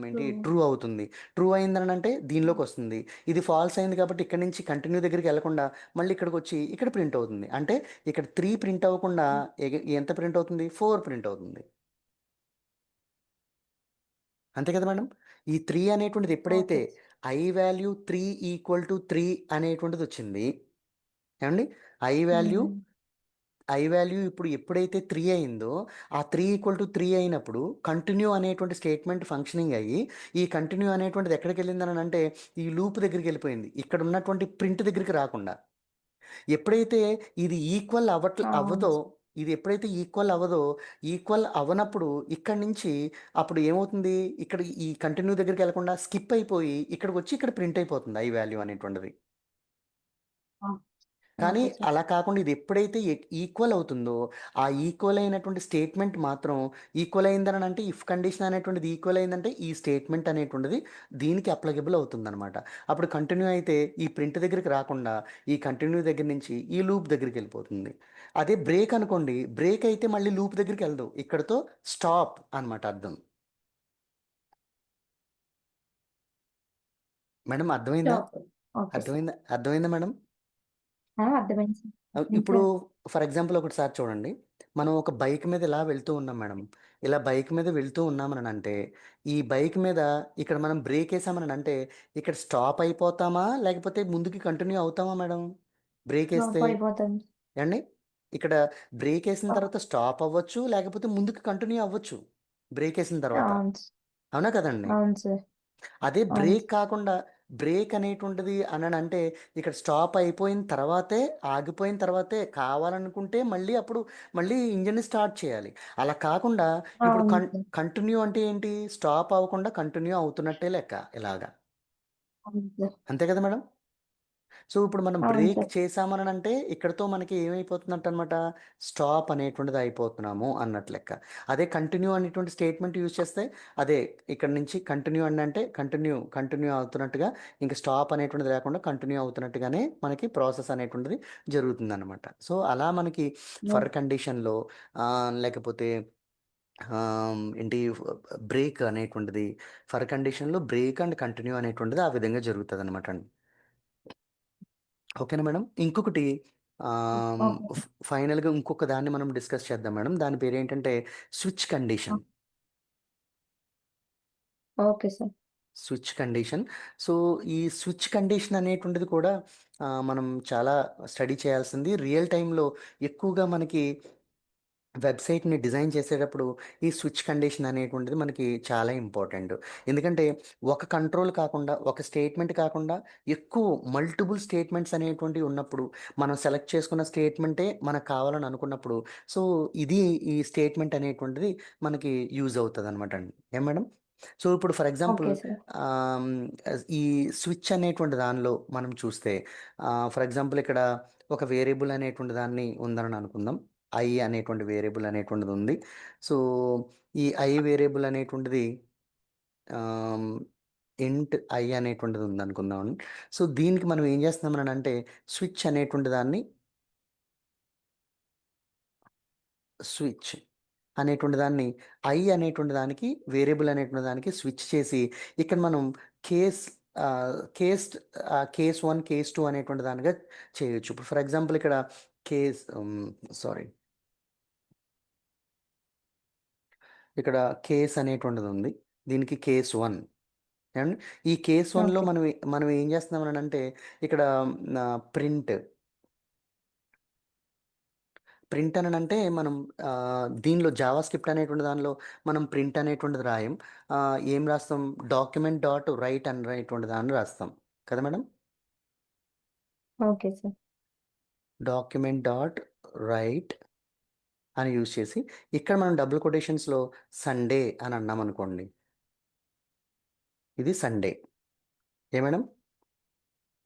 ఏంటి ట్రూ. ట్రూ అవుతుంది. ట్రూ అయిందనంటే దీనిలోకి వస్తుంది. ఇది ఫాల్స్ అయింది కాబట్టి ఇక్కడి నుంచి కంటిన్యూ దగ్గరికి వెళ్ళకుండా మళ్ళీ ఇక్కడికొచ్చి ఇక్కడ ప్రింట్ అవుతుంది. అంటే ఇక్కడ 3 ప్రింట్ అవ్వకుండా ఎంత ప్రింట్ అవుతుంది? 4 ప్రింట్ అవుతుంది. అంతే కదా మేడం? ఈ 3 అనేటువంటిది ఎప్పుడైతే ఓకే. i value 3 = 3 అనేటువంటిదొచ్చింది. ఏవండీ? i వాల్యూ హ్మ్. ఇప్పుడు ఎప్పుడైతే 3 అయిందో, ఆ 3 = 3 అయినప్పుడు కంటిన్యూ అనేటువంటి స్టేట్మెంట్ ఫంక్షనింగ్ అయ్యి, ఈ కంటిన్యూ అనేటువంటిది ఎక్కడికెళ్ళిందనంటే ఈ లూప్ దగ్గరికెళ్ళిపోయింది. ఇక్కడ ఉన్నటువంటి ప్రింట్ దగ్గరికి రాకుండా. ఎప్పుడైతే ఇది అవును. అవ్వదో, ఇది ఎప్పుడైతే ఈక్వల్ అవ్వదో, ఈక్వల్ అవ్వనప్పుడు ఇక్కడి నుంచి అప్పుడు ఏమవుతుంది? ఇక్కడ ఈ కంటిన్యూ దగ్గరికెళ్ళకుండా స్కిప్ అయిపోయి ఇక్కడికొచ్చి ఇక్కడ ప్రింట్ అయిపోతుంది ఐ వాల్యూ అనేటువంటిది. ఆ! కానీ ఓకే సార్. అలా కాకుండా ఇది ఎప్పుడైతే ఈక్వల్ అవుతుందో, ఆ ఈక్వల్ అయినటువంటి స్టేట్మెంట్ మాత్రం ఈక్వల్ అయిందనంటే ఇఫ్ కండిషన్ అనేటువంటిది ఈక్వల్ అయిందంటే ఈ స్టేట్మెంట్ అనేటువంటిది దీనికి అప్లికబుల్ అవుతుందనమాట. అప్పుడు కంటిన్యూ అయితే ఈ ప్రింట్ దగ్గరికి రాకుండా ఈ కంటిన్యూ దగ్గర నుంచి ఈ లూప్ దగ్గరికెళ్ళిపోతుంది. అదే బ్రేక్ అనుకోండి, బ్రేక్ అయితే మళ్ళీ లూప్ దగ్గరికెళ్ళదు. ఇక్కడితో స్టాప్ అనమాట అర్థం. మేడం అర్థమైందా? స్టాప్. Okay sir. అర్థమైందా మేడం? అర్థమైంది సార్. అర్థమైంది ఇప్పుడు సార్. ఫర్ ఎగ్జాంపుల్ ఒకటిసారి చూడండి. మనం ఒక బైక్ మీద ఇలా వెళ్తూ ఉన్నాం మేడం. ఇలా బైక్ మీద వెళ్తూ ఉన్నామననంటే, ఈ బైక్ మీద ఇక్కడ మనం బ్రేకేసామననంటే, ఇక్కడ స్టాప్ అయిపోతామా? లేకపోతే ముందుకి కంటిన్యూ అవుతామా మేడం? బ్రేకేస్తే? స్టాప్ అయిపోతాం. ఏవండీ? ఇక్కడ బ్రేకేసిన స్టాప్. తర్వాత స్టాప్ అవ్వచ్చు. లేకపోతే ముందుకు కంటిన్యూ అవ్వచ్చు. బ్రేకేసిన తర్వాత. అవును. అవునా కదండీ! అవును సార్. అదే అవును. బ్రేక్ కాకుండా బ్రేక్ అనేటువంటిది అననంటే ఇక్కడ స్టాప్ అయిపోయిన తర్వాతే, ఆగిపోయిన తర్వాతే కావాలనుకుంటే మళ్ళీ ఇంజిన్‌ని స్టార్ట్ చేయాలి. అలా కాకుండా ఇప్పుడు అవును సార్. కంటిన్యూ అంటే ఏంటి? స్టాప్ అవ్వకుండా కంటిన్యూ అవుతున్నట్టే లెక్క ఇలాగా. అవును సార్. అంతే కదా మేడం? సో, ఇప్పుడు మనం అవును బ్రేక్ సార్. చేశామననంటే ఇక్కడితో మనకి ఏమైపోతున్నట్టనమాట? స్టాప్ అనేటువంటిది అయిపోతున్నాము అన్నట్టు లెక్క. అదే కంటిన్యూ అనేటువంటి స్టేట్మెంట్ యూజ్ చేస్తే అదే ఇక్కడి నుంచి కంటిన్యూ అంటే కంటిన్యూ అవుతున్నట్టుగా ఇంక స్టాప్ అనేటువంటిది లేకుండా కంటిన్యూ అవుతున్నట్టుగానే మనకి ప్రాసెస్ అనేటువంటిది జరుగుతుందనమాట. సో, అలా మనకి ఫర్ కండిషన్‌లో లేకపోతే ఏంటి బ్రేక్ అనేటువంటిది ఫర్ కండిషన్‌లో బ్రేక్ అండ్ కంటిన్యూ అనేటువంటిది ఆ విధంగా జరుగుతదనమాట అండి. ఓకేనా మేడం? ఇంకొకటి ఆహ్, ఓకే. ఫైనల్‌గా ఇంకొక దాన్ని మనం డిస్కస్ చేద్దాం మేడం. దాని పేరేంటంటే switch condition. Okay sir. Switch condition. So, ఈ స్విచ్ కండిషన్ అనేటువంటిది కూడా మనం చాలా స్టడీ చేయాల్సింది. రియల్ టైమ్‌లో ఎక్కువగా మనకి వెబ్‌సైట్‌ని డిజైన్ చేసేటప్పుడు ఈ స్విచ్ కండిషన్ అనేటువంటిది మనకి చాలా ఇంపార్టెంట్. ఎందుకంటే ఒక కంట్రోల్ కాకుండా, ఒక స్టేట్మెంట్ కాకుండా ఎక్కువ మల్టిపుల్ స్టేట్మెంట్స్ అనేటువంటివి ఉన్నప్పుడు, మనం సెలెక్ట్ చేసుకున్న స్టేట్మెంటే మనకు కావాలని అనుకున్నప్పుడు, సో, ఇది ఈ స్టేట్మెంట్ అనేటువంటిది మనకి యూజ్ అవుతదనమాట అండి. ఏం మేడం? సో, ఇప్పుడు ఫర్ ఎగ్జాంపుల్ ఓకే సార్. ఆహ్, ఈ స్విచ్ అనేటువంటి దానిలో మనం చూస్తే ఫర్ ఎగ్జాంపుల్ ఇక్కడ ఒక వేరియబుల్ అనేటువంటి దాన్ని ఉందని అనుకుందాం. ఐ అనేటువంటి వేరియబుల్ అనేటువంటిది ఉంది. సో, ఈ ఐ వేరియబుల్ అనేటువంటిది ఆహ్, ఇంట్ ఐ అనేటువంటిది ఉందనుకుందాం. సో దీనికి మనం ఏం చేస్తున్నామని అంటే స్విచ్ అనేటువంటి దాన్ని స్విచ్ అనేటువంటి దాన్ని ఐ అనేటువంటి దానికి వేరియబుల్ అనేటువంటి దానికి స్విచ్ చేసి ఇక్కడ మనం కేస్ కేస్ కేస్ 1 కేస్ 2 అనేటువంటి దానిగా చేయొచ్చు. ఇప్పుడు ఫర్ ఎగ్జాంపుల్ ఇక్కడ కేస్ సారీ ఇక్కడ కేస్ అనేటువంటిది ఉంది. దీనికి కేస్ 1 అండ్ ఈ కేస్ 1లో ఓకే. మనం ఏం చేస్తున్నామని అంటే ఇక్కడ ప్రింట్ ప్రింట్ అని అంటే మనం దీనిలో జావా స్క్రిప్ట్ అనేటువంటి దానిలో మనం ప్రింట్ అనేటువంటిది రాయం. ఏం రాస్తాం డాక్యుమెంట్ డాట్ రైట్ అనేటువంటి దాన్ని రాస్తాం కదా madam. Okay sir. Document dot right అని యూజ్ చేసి ఇక్కడ మనం డబుల్ కొటేషన్స్లో సండే అని అన్నాం అనుకోండి, ఇది సండే ఏ మేడం.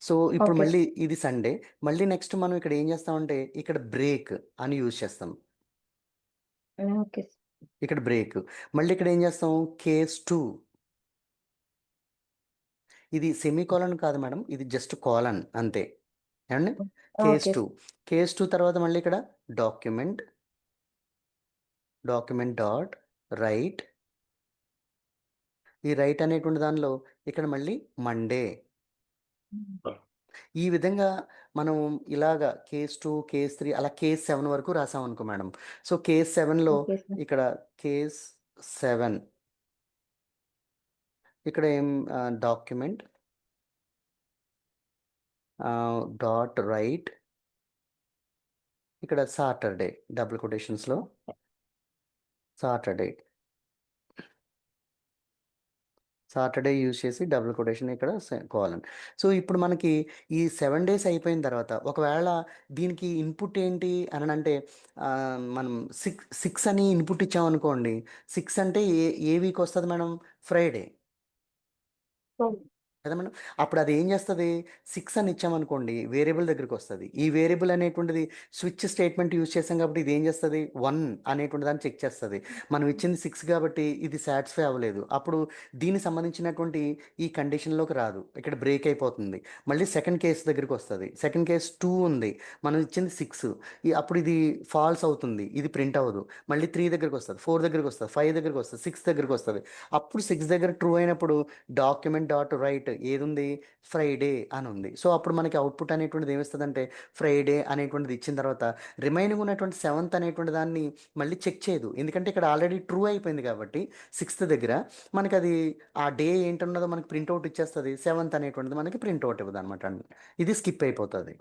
సో ఇప్పుడు ఓకే మళ్ళీ సార్. ఇది సండే, మళ్ళీ నెక్స్ట్ మనం ఇక్కడ ఏం చేస్తామంటే ఇక్కడ బ్రేక్ అని యూజ్ చేస్తాం. Okay sir. ఇక్కడ బ్రేక్ మళ్ళీ ఇక్కడ ఏం చేస్తాం కేస్ 2, ఇది సెమీకోలన్ కాదు మేడం, ఇది జస్ట్ కోలన్ అంతే అండి. Case okay 2 sir. కేస్ 2 తర్వాత మళ్ళీ ఇక్కడ డాక్యుమెంట్ డాట్ రైట్, ఈ రైట్ అనేటువంటి దానిలో ఇక్కడ మళ్ళీ మండే. ఈ విధంగా మనం ఇలాగా కేస్ 2 కేస్ 3 అలా కేస్ 7 వరకు రాసాం అనుకో మేడం. సో కేస్ 7లో ఓకే సార్. ఇక్కడ కేస్ 7 ఇక్కడ ఏం డాక్యుమెంట్ డాట్ రైట్ ఇక్కడ సాటర్డే డబుల్ కొటేషన్స్లో సాటర్డే యూజ్ చేసి డబుల్ కొటేషన్ ఇక్కడ కోలన్. సో ఇప్పుడు మనకి ఈ 7 డేస్ అయిపోయిన తర్వాత ఒకవేళ దీనికి ఇన్పుట్ ఏంటి అని అంటే మనం 6 అని ఇన్పుట్ ఇచ్చామనుకోండి, 6 అంటే ఏ వీక్ వస్తుంది మేడం, ఫ్రైడే కదా మేడం. అప్పుడు అది ఏం చేస్తుంది 6 అని ఇచ్చామనుకోండి వేరియబుల్ దగ్గరికి వస్తుంది. ఈ వేరియబుల్ అనేటువంటిది స్విచ్ స్టేట్మెంట్ యూజ్ చేసాం కాబట్టి ఇది ఏం చేస్తుంది 1 అనేటువంటి దాన్ని చెక్ చేస్తుంది. మనం ఇచ్చింది 6 కాబట్టి ఇది సాటిస్ఫై అవ్వలేదు, అప్పుడు దీనికి సంబంధించినటువంటి ఈ కండిషన్లోకి రాదు, ఇక్కడ బ్రేక్ అయిపోతుంది. మళ్ళీ సెకండ్ కేసు దగ్గరికి వస్తుంది, సెకండ్ కేసు 2 ఉంది, మనం ఇచ్చింది 6, అప్పుడు ఇది ఫాల్స్ అవుతుంది, ఇది ప్రింట్ అవ్వదు. మళ్ళీ 3 దగ్గరికి వస్తుంది, 4 దగ్గరికి వస్తుంది, 5 దగ్గరికి వస్తుంది, 6 దగ్గరికి వస్తుంది. అప్పుడు 6 దగ్గర ట్రూ అయినప్పుడు డాక్యుమెంట్ డాట్ రైట్ ఏది ఉంది ఫ్రైడే అని ఉంది. సో అప్పుడు మనకి అవుట్పుట్ అనేటువంటిది ఏమిస్తుందంటే ఫ్రైడే అనేటువంటిది ఇచ్చిన తర్వాత రిమైనింగ్ ఉన్నటువంటి 7th అనేటువంటి దాన్ని మళ్ళీ చెక్ చేయదు, ఎందుకంటే ఇక్కడ ఆల్రెడీ ట్రూ అయిపోయింది కాబట్టి 6th దగ్గర మనకి అది ఆ డే ఏంటున్నదో మనకి ప్రింట్అవుట్ ఇచ్చేస్తుంది, 7th అనేటువంటిది మనకి ప్రింట్అవుట్ ఇవ్వదు అనమాట. ఇది స్కిప్ అయిపోతుంది.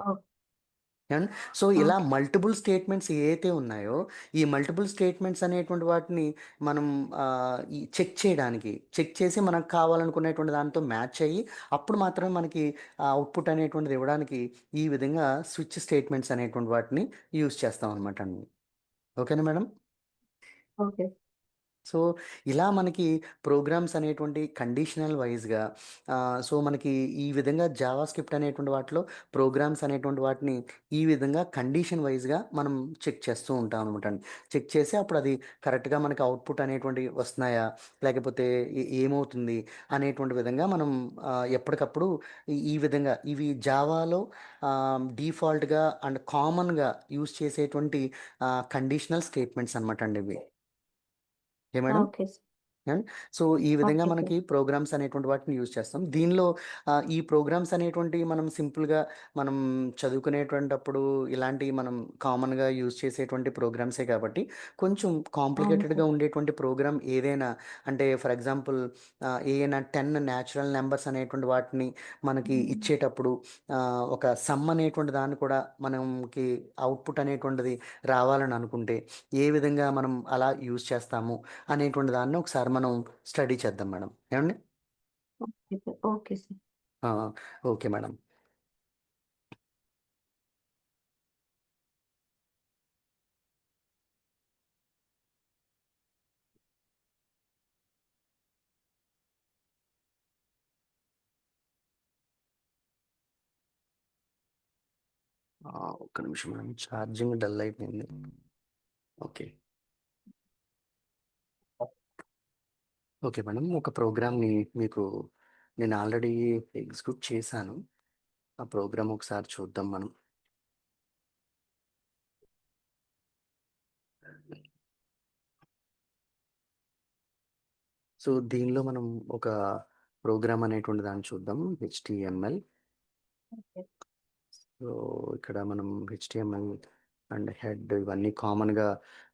అండ్ సో ఇలా ఓకే. మల్టిపుల్ స్టేట్మెంట్స్ ఏవైతే ఉన్నాయో ఈ మల్టిపుల్ స్టేట్మెంట్స్ అనేటువంటి వాటిని మనం ఈ చెక్ చేసి మనకు కావాలనుకునేటువంటి దాంతో మ్యాచ్ అయ్యి అప్పుడు మాత్రమే మనకి అవుట్పుట్ అనేటువంటిది ఇవ్వడానికి ఈ విధంగా స్విచ్ స్టేట్మెంట్స్ అనేటువంటి వాటిని యూజ్ చేస్తాం అనమాట అండి. ఓకేనా మేడం. ఓకే. సో ఇలా మనకి ప్రోగ్రామ్స్ అనేటువంటి కండిషనల్ వైజ్గా సో మనకి ఈ విధంగా జావా స్క్రిప్ట్ అనేటువంటి వాటిలో ప్రోగ్రామ్స్ అనేటువంటి వాటిని ఈ విధంగా కండిషన్ వైజ్గా మనం చెక్ చేస్తూ ఉంటాం అనమాట అండి. చెక్ చేసి అప్పుడు అది కరెక్ట్గా మనకి అవుట్పుట్ అనేటువంటి వస్తున్నాయా లేకపోతే ఏమవుతుంది అనేటువంటి విధంగా మనం ఎప్పటికప్పుడు ఈ విధంగా ఇవి జావాలో డిఫాల్ట్గా అండ్ కామన్గా యూస్ చేసేటువంటి కండిషనల్ స్టేట్మెంట్స్ అనమాట అండి ఇవి. ఏ madam. Okay sir. And so ఈ విధంగా ఓకే సార్. మనకి ప్రోగ్రామ్స్ అనేటువంటి వాటిని యూజ్ చేస్తాం. దీనిలో ఈ ప్రోగ్రామ్స్ అనేటువంటివి మనం సింపుల్గా మనం చదువుకునేటువంటప్పుడు ఇలాంటివి మనం కామన్గా యూజ్ చేసేటువంటి ప్రోగ్రామ్సే కాబట్టి కొంచెం అవును కాంప్లికేటెడ్గా సార్. ఉండేటువంటి ప్రోగ్రామ్ ఏదైనా అంటే ఫర్ ఎగ్జాంపుల్ ఏదైనా 10 న్యాచురల్ నెంబర్స్ అనేటువంటి వాటిని మనకి ఇచ్చేటప్పుడు ఒక సమ్ అనేటువంటి దాన్ని కూడా మనకి అవుట్పుట్ అనేటువంటిది రావాలని అనుకుంటే ఏ విధంగా మనం అలా యూజ్ చేస్తాము అనేటువంటి దాన్ని ఒకసారి మనం స్టడీ చేద్దాం మేడం. ఏమండి. Okay sir. Okay sir. ఆ, ఓకే మేడం. ఒక్క నిమిషం మేడం, ఛార్జింగ్ డల్ అయిపోయింది. ఓకే ఓకే మేడం, ఒక ప్రోగ్రామ్ని మీకు నేను ఆల్రెడీ ఎగ్జిక్యూట్ చేశాను. ఆ ప్రోగ్రామ్ ఒకసారి చూద్దాం మనం. సో దీనిలో మనం ఒక ప్రోగ్రామ్ అనేటువంటి దాన్ని చూద్దాం. హెచ్టిఎంఎల్. ఓకే. సో ఇక్కడ మనం హెచ్టిఎంఎల్ అండ్ హెడ్ ఇవన్నీ కామన్గా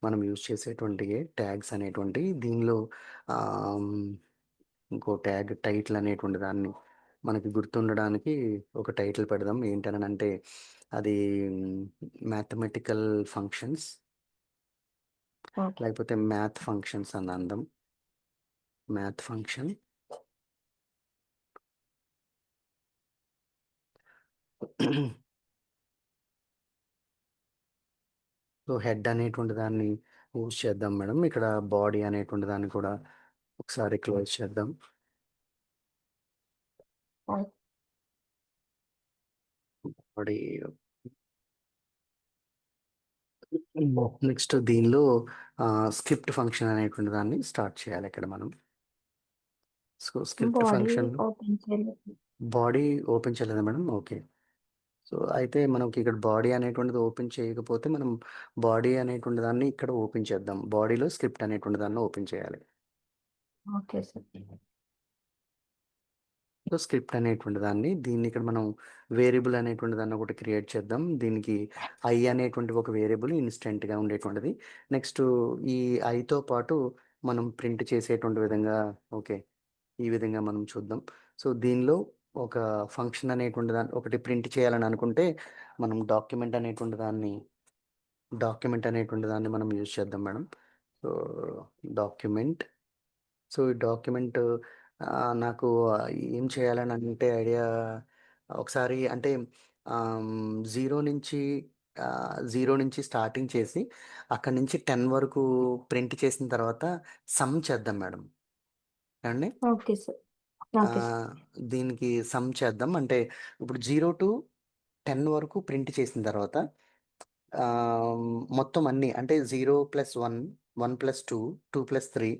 మనం యూజ్ చేసేటువంటి ట్యాగ్స్ అనేటువంటి దీనిలో ఆమ్, ఇంకో ట్యాగ్ టైటిల్ అనేటువంటి దాన్ని మనకి గుర్తుండడానికి ఒక టైటిల్ పెడదాం. ఏంటని అంటే అది మ్యాథమెటికల్ ఫంక్షన్స్ ఓకే. లేకపోతే మ్యాథ్ ఫంక్షన్స్ అని అందాం. Math function. సో హెడ్ అనేటువంటి దాన్ని యూజ్ చేద్దాం మేడం. ఇక్కడ బాడీ అనేటువంటి దాన్ని కూడా ఒకసారి క్లోజ్ చేద్దాం. ఓకే. బాడీ. నెక్స్ట్ దీనిలో స్క్రిప్ట్ ఫంక్షన్ అనేటువంటి దాన్ని స్టార్ట్ చేయాలి ఇక్కడ మనం. So script body function open చేయలేదు. బాడీ ఓపెన్ చేయలేదు మేడం. ఓకే. సో అయితే మనకి ఇక్కడ బాడీ అనేటువంటిది ఓపెన్ చేయకపోతే మనం బాడీ అనేటువంటి దాన్ని ఇక్కడ ఓపెన్ చేద్దాం. బాడీలో స్క్రిప్ట్ అనేటువంటి దాన్ని ఓపెన్ చేయాలి. Okay sir. సో స్క్రిప్ట్ అనేటువంటి దాన్ని దీన్ని ఇక్కడ మనం వేరియబుల్ అనేటువంటి దాన్ని ఒకటి క్రియేట్ చేద్దాం. దీనికి ఐ అనేటువంటి ఒక వేరియబుల్ ఇన్స్టెంట్గా ఉండేటువంటిది. నెక్స్ట్ ఈ ఐతో పాటు మనం ప్రింట్ చేసేటువంటి విధంగా ఓకే ఈ విధంగా మనం చూద్దాం. సో దీనిలో ఒక ఫంక్షన్ అనేటువంటి దాన్ని ఒకటి ప్రింట్ చేయాలని అనుకుంటే మనం డాక్యుమెంట్ అనేటువంటి దాన్ని మనం యూజ్ చేద్దాం మేడం. So document. సో ఈ డాక్యుమెంట్ నాకు ఏం చేయాలని అంటే ఐడియా ఒకసారి అంటే జీరో నుంచి జీరో నుంచి స్టార్టింగ్ చేసి అక్కడి నుంచి 10 వరకు ప్రింట్ చేసిన తర్వాత సమ్ చేద్దాం మేడం. అండి ఓకే సార్. Okay sir. దీనికి సమ్ చేద్దాం. అంటే ఇప్పుడు 0 to 10 వరకు ప్రింట్ చేసిన తర్వాత మొత్తం అన్ని అంటే 0 + 1, 1 + 2, 2 + 3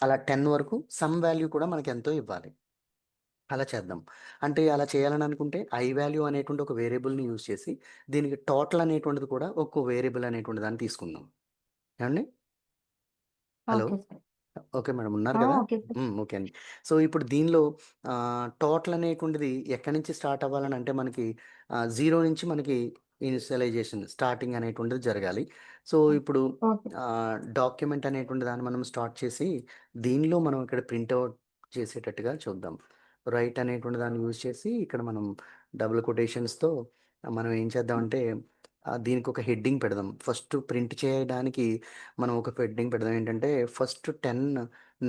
అలా 10 వరకు సమ్ వాల్యూ కూడా మనకి ఎంతో ఇవ్వాలి. అలా చేద్దాం. అంటే అలా చేయాలని అనుకుంటే ఐ వాల్యూ అనేటువంటి ఒక వేరియబుల్ని యూజ్ చేసి దీనికి టోటల్ అనేటువంటిది కూడా ఒక వేరియబుల్ అనేటువంటి దాన్ని తీసుకుందాం. ఏమండి? Hello. Okay sir. Okay madam. ఉన్నారు కదా? Okay sir. ఓకే అండి. సో ఇప్పుడు దీనిలో టోటల్ అనేటువంటిది ఎక్కడి నుంచి స్టార్ట్ అవ్వాలని అంటే మనకి 0 నుంచి మనకి ఇనిషియలైజేషన్ స్టార్టింగ్ అనేటువంటిది జరగాలి. సో ఇప్పుడు ఓకే. డాక్యుమెంట్ అనేటువంటి దాన్ని మనం స్టార్ట్ చేసి దీనిలో మనం ఇక్కడ ప్రింట్ అవుట్ చేసేటట్టుగా చూద్దాం. రైట్ అనేటువంటి దాన్ని యూజ్ చేసి ఇక్కడ మనం డబుల్ కొటేషన్స్‌తో మనం ఏం చేద్దామంటే దీనికి ఒక హెడ్డింగ్ పెడదాం. ఫస్ట్ ప్రింట్ చేయడానికి మనం ఒక హెడ్డింగ్ పెడదాం. ఏంటంటే ఫస్ట్ 10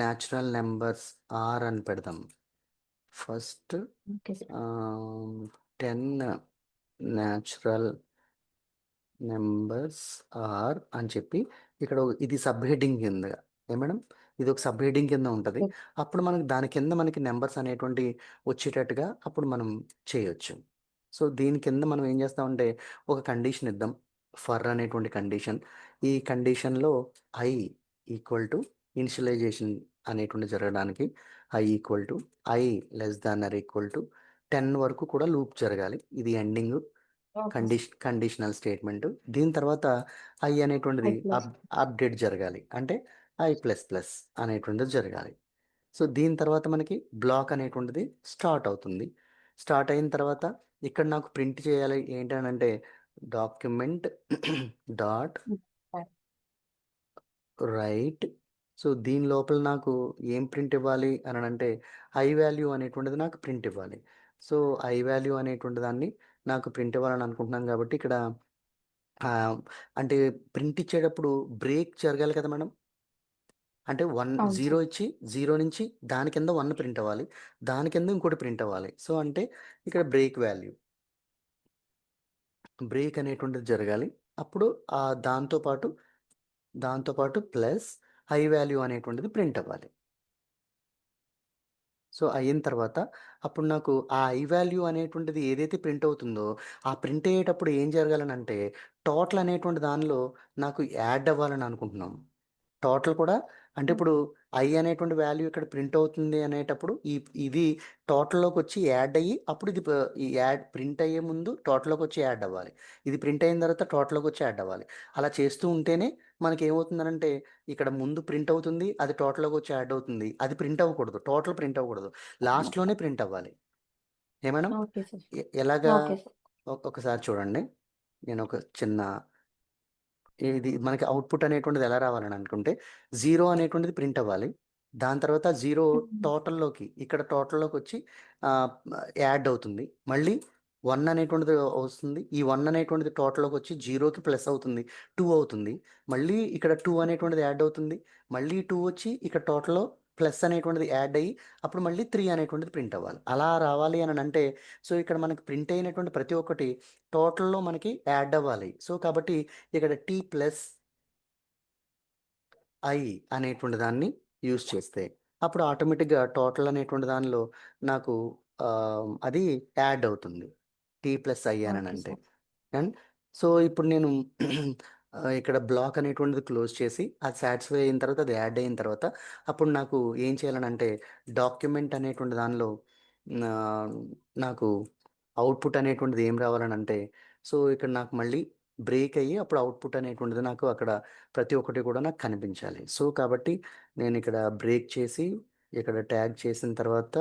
న్యాచురల్ నంబర్స్ ఆర్ అని పెడదాం. First okay sir. 10 natural numbers R అని చెప్పి ఇక్కడ ఇది సబ్ హెడ్డింగ్ కింద మేడం ఇది ఒక సబ్ హెడ్డింగ్ కింద ఉంటుంది. అప్పుడు మనకి దాని కింద మనకి నెంబర్స్ అనేటువంటి వచ్చేటట్టుగా అప్పుడు మనం చేయొచ్చు. సో దీని కింద మనం ఏం చేస్తామంటే ఒక కండిషన్ ఇద్దాం. ఫర్ అనేటువంటి కండిషన్. ఈ కండిషన్లో ఐ ఈక్వల్ టు ఇనిషియలైజేషన్ అనేటువంటి జరగడానికి I less than or equal to 10 వరకు కూడా లూప్ జరగాలి. ఇది ending okay sir. Conditional statement. దీని తర్వాత ఐ అనేటువంటిది ప్లస్. అప్డేట్ జరగాలి. అంటే I++ అనేటువంటిది జరగాలి. సో దీని తర్వాత మనకి బ్లాక్ అనేటువంటిది స్టార్ట్ అవుతుంది. స్టార్ట్ అయిన తర్వాత ఇక్కడ నాకు ప్రింట్ చేయాలి ఏంటనంటే డాక్యుమెంట్ డాట్ రైట్. సో దీని లోపల నాకు ఏం ప్రింట్ ఇవ్వాలి అని అంటే ఐ వాల్యూ అనేటువంటిది నాకు ప్రింట్ ఇవ్వాలి. సో ఐ వాల్యూ అనేటువంటి దాన్ని నాకు ప్రింట్ ఇవ్వాలని అనుకుంటున్నాం కాబట్టి ఇక్కడ అంటే ప్రింట్ ఇచ్చేటప్పుడు బ్రేక్ జరగాలి కదా మేడం. అంటే అవును 0 సార్. ఇచ్చి 0 నుంచి దాని కింద 1 ప్రింట్ అవ్వాలి. దాని కింద ఇంకోటి ప్రింట్ అవ్వాలి. సో అంటే ఇక్కడ బ్రేక్ అనేటువంటిది జరగాలి. అప్పుడు దాంతో పాటు ప్లస్ ఐ వాల్యూ అనేటువంటిది ప్రింట్ అవ్వాలి. సో అయిన తర్వాత అప్పుడు నాకు ఆ ఐ వాల్యూ అనేటువంటిది ఏదైతే ప్రింట్ అవుతుందో ఆ ప్రింట్ అయ్యేటప్పుడు ఏం జరగాలనంటే టోటల్ అనేటువంటి దానిలో నాకు యాడ్ అవ్వాలని అనుకుంటున్నాం. టోటల్ కూడా అంటే ఇప్పుడు ఐ అనేటువంటి వాల్యూ ఇక్కడ ప్రింట్ అవుతుంది అనేటప్పుడు ఇది టోటల్లోకి వచ్చి యాడ్ అయ్యి అప్పుడు ఇది ఈ యాడ్ ప్రింట్ అయ్యే ముందు టోటల్లోకి వచ్చి యాడ్ అవ్వాలి. ఇది ప్రింట్ అయిన తర్వాత టోటల్లోకి వచ్చి యాడ్ అవ్వాలి. అలా చేస్తూ ఉంటేనే మనకి ఏమవుతుందనంటే ఇక్కడ ముందు ప్రింట్ అవుతుంది, అది టోటల్లోకి వచ్చి యాడ్ అవుతుంది. అది ప్రింట్ అవ్వకూడదు, టోటల్ ప్రింట్ అవ్వకూడదు, లాస్ట్లోనే ప్రింట్ అవ్వాలి. ఏ మేడం? Okay sir. ఎలాగా? Okay sir. ఒకసారి చూడండి. నేను ఒక చిన్న ఇది మనకి అవుట్పుట్ అనేటువంటిది ఎలా రావాలని అనుకుంటే 0 అనేటువంటిది ప్రింట్ అవ్వాలి. దాని తర్వాత 0 టోటల్లోకి ఇక్కడ టోటల్లోకి వచ్చి యాడ్ అవుతుంది. మళ్ళీ 1 అనేటువంటిది వస్తుంది. ఈ 1 అనేటువంటిది టోటల్లోకి వచ్చి 0కి ప్లస్ అవుతుంది, 2 అవుతుంది. మళ్ళీ ఇక్కడ 2 అనేటువంటిది యాడ్ అవుతుంది. మళ్ళీ 2 వచ్చి ఇక్కడ టోటల్లో ప్లస్ అనేటువంటిది యాడ్ అయ్యి అప్పుడు మళ్ళీ 3 అనేటువంటిది ప్రింట్ అవ్వాలి. అలా రావాలి అని అంటే సో ఇక్కడ మనకి ప్రింట్ అయినటువంటి ప్రతి ఒక్కటి టోటల్‌లో మనకి యాడ్ అవ్వాలి. సో కాబట్టి ఇక్కడ టీ ప్లస్ ఐ అనేటువంటి దాన్ని యూజ్ చేస్తే అప్పుడు ఆటోమేటిక్‌గా టోటల్ అనేటువంటి దానిలో నాకు అది యాడ్ అవుతుంది. టీ ప్లస్ ఐ ఓకే అననంటే. సార్. అండ్ సో ఇప్పుడు నేను ఇక్కడ బ్లాక్ అనేటువంటిది క్లోజ్ చేసి అది సాటిస్ఫై అయిన తర్వాత అది యాడ్ అయిన తర్వాత అప్పుడు నాకు ఏం చేయాలనంటే డాక్యుమెంట్ అనేటువంటి దానిలో ఆహ్, నాకు అవుట్‌పుట్ అనేటువంటిది ఏం రావాలనంటే సో ఇక్కడ నాకు మళ్ళీ బ్రేక్ అయ్యి అప్పుడు అవుట్‌పుట్ అనేటువంటిది నాకు అక్కడ ప్రతి ఒక్కటి కూడా నాకు కనిపించాలి. సో కాబట్టి నేను ఇక్కడ బ్రేక్ చేసి ఇక్కడ ట్యాగ్ చేసిన తర్వాత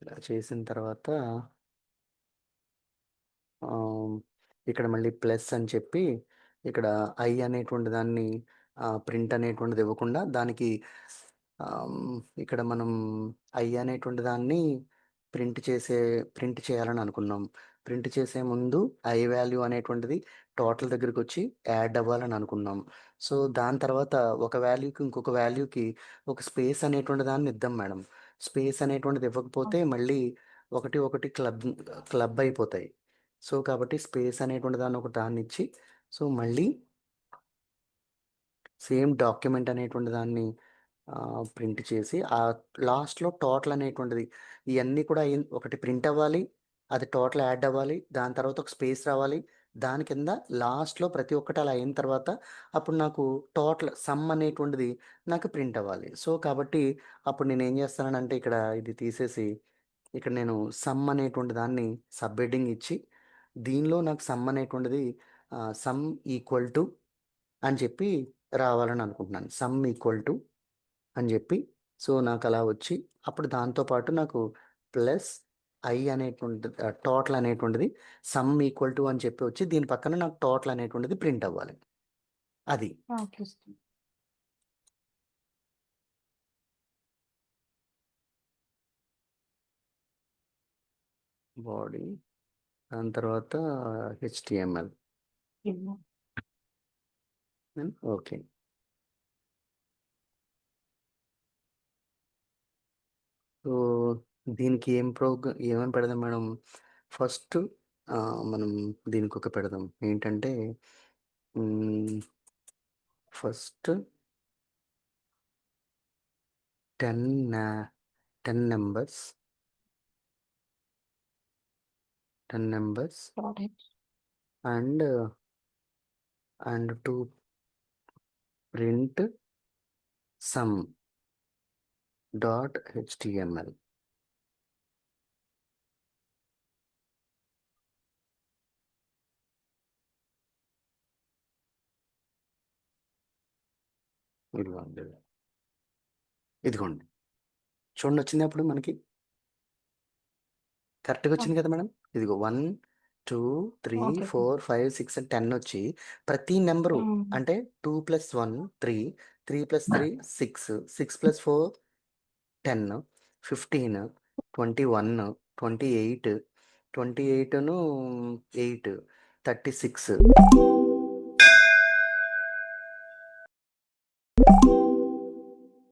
ఇలా చేసిన తర్వాత ఆహ్, ఇక్కడ మళ్ళీ ప్లస్ అని చెప్పి ఇక్కడ ఐ అనేటువంటి దాన్ని ప్రింట్ అనేటువంటిది ఇవ్వకుండా దానికి ఇక్కడ మనం ఐ అనేటువంటి దాన్ని ప్రింట్ చేయాలని అనుకున్నాం. ప్రింట్ చేసే ముందు ఐ వాల్యూ అనేటువంటిది టోటల్ దగ్గరకొచ్చి యాడ్ అవ్వాలని అనుకున్నాం. సో దాని తర్వాత ఒక వాల్యూకి ఇంకొక వాల్యూకి ఒక స్పేస్ అనేటువంటి దాన్ని ఇద్దాం మేడం. స్పేస్ అనేటువంటిది ఇవ్వకపోతే మళ్ళీ ఒకటి ఒకటి క్లబ్ అయిపోతాయి. సో కాబట్టి స్పేస్ అనేటువంటి దాన్ని ఒక దాన్నిచ్చి సో మళ్ళీ సేమ్ డాక్యుమెంట్ అనేటువంటి దాన్ని ప్రింట్ చేసి లాస్ట్‌లో టోటల్ అనేటువంటిది ఇయన్నీ కూడా ఒకటి ప్రింట్ అవ్వాలి. అది టోటల్ యాడ్ అవ్వాలి. దాని తర్వాత ఒక స్పేస్ రావాలి. దాని కింద లాస్ట్‌లో ప్రతి ఒక్కటి అలా అయిన తర్వాత అప్పుడు నాకు టోటల్ సమ్ అనేటువంటిది నాకు ప్రింట్ అవ్వాలి. సో కాబట్టి అప్పుడు నేనేం చేస్తాననంటే ఇక్కడ ఇది తీసేసి ఇక్కడ నేను సమ్ అనేటువంటి దాన్ని సబ్ హెడ్డింగ్ ఇచ్చి దీనిలో నాకు సమ్ అనేటువంటిది సమ్ ఈక్వల్ టు అని చెప్పి రావాలని అనుకుంటున్నాను. సమ్ ఈక్వల్ టు అని చెప్పి సో నాకలా వచ్చి అప్పుడు దాంతో పాటు నాకు ప్లస్ ఐ అనేటువంటిది టోటల్ అనేటువంటిది సమ్ ఈక్వల్ టు అని చెప్పి వచ్చి దీని పక్కన నాకు టోటల్ అనేటువంటిది ప్రింట్ అవ్వాలి. అది. Okay sir. బాడీ దాని తర్వాత హెచ్‌టీఎంఎల్. ఓకే. సో దీనికి ఏమని పెడదాం మేడం? ఫస్ట్ మనం దీనికొక పెడదాం. ఏంటంటే first 10 10 numbers 10 numbers and to print some dot HTML. ఇదిగోండి. ఇదిగోండి. చూడండి వచ్చిందా ఇప్పుడు మనకి? కరెక్ట్‌గా వచ్చింది కదా మేడం? ఇదిగో 1, 2, 3, ఓకే సార్. 4, 5, 6 అని 10 వచ్చి ప్రతి నంబరు అంటే 2 + 1 3, 3 + 3 6, 6 + 4 10, 15, 21, 28, 28ను 8, 36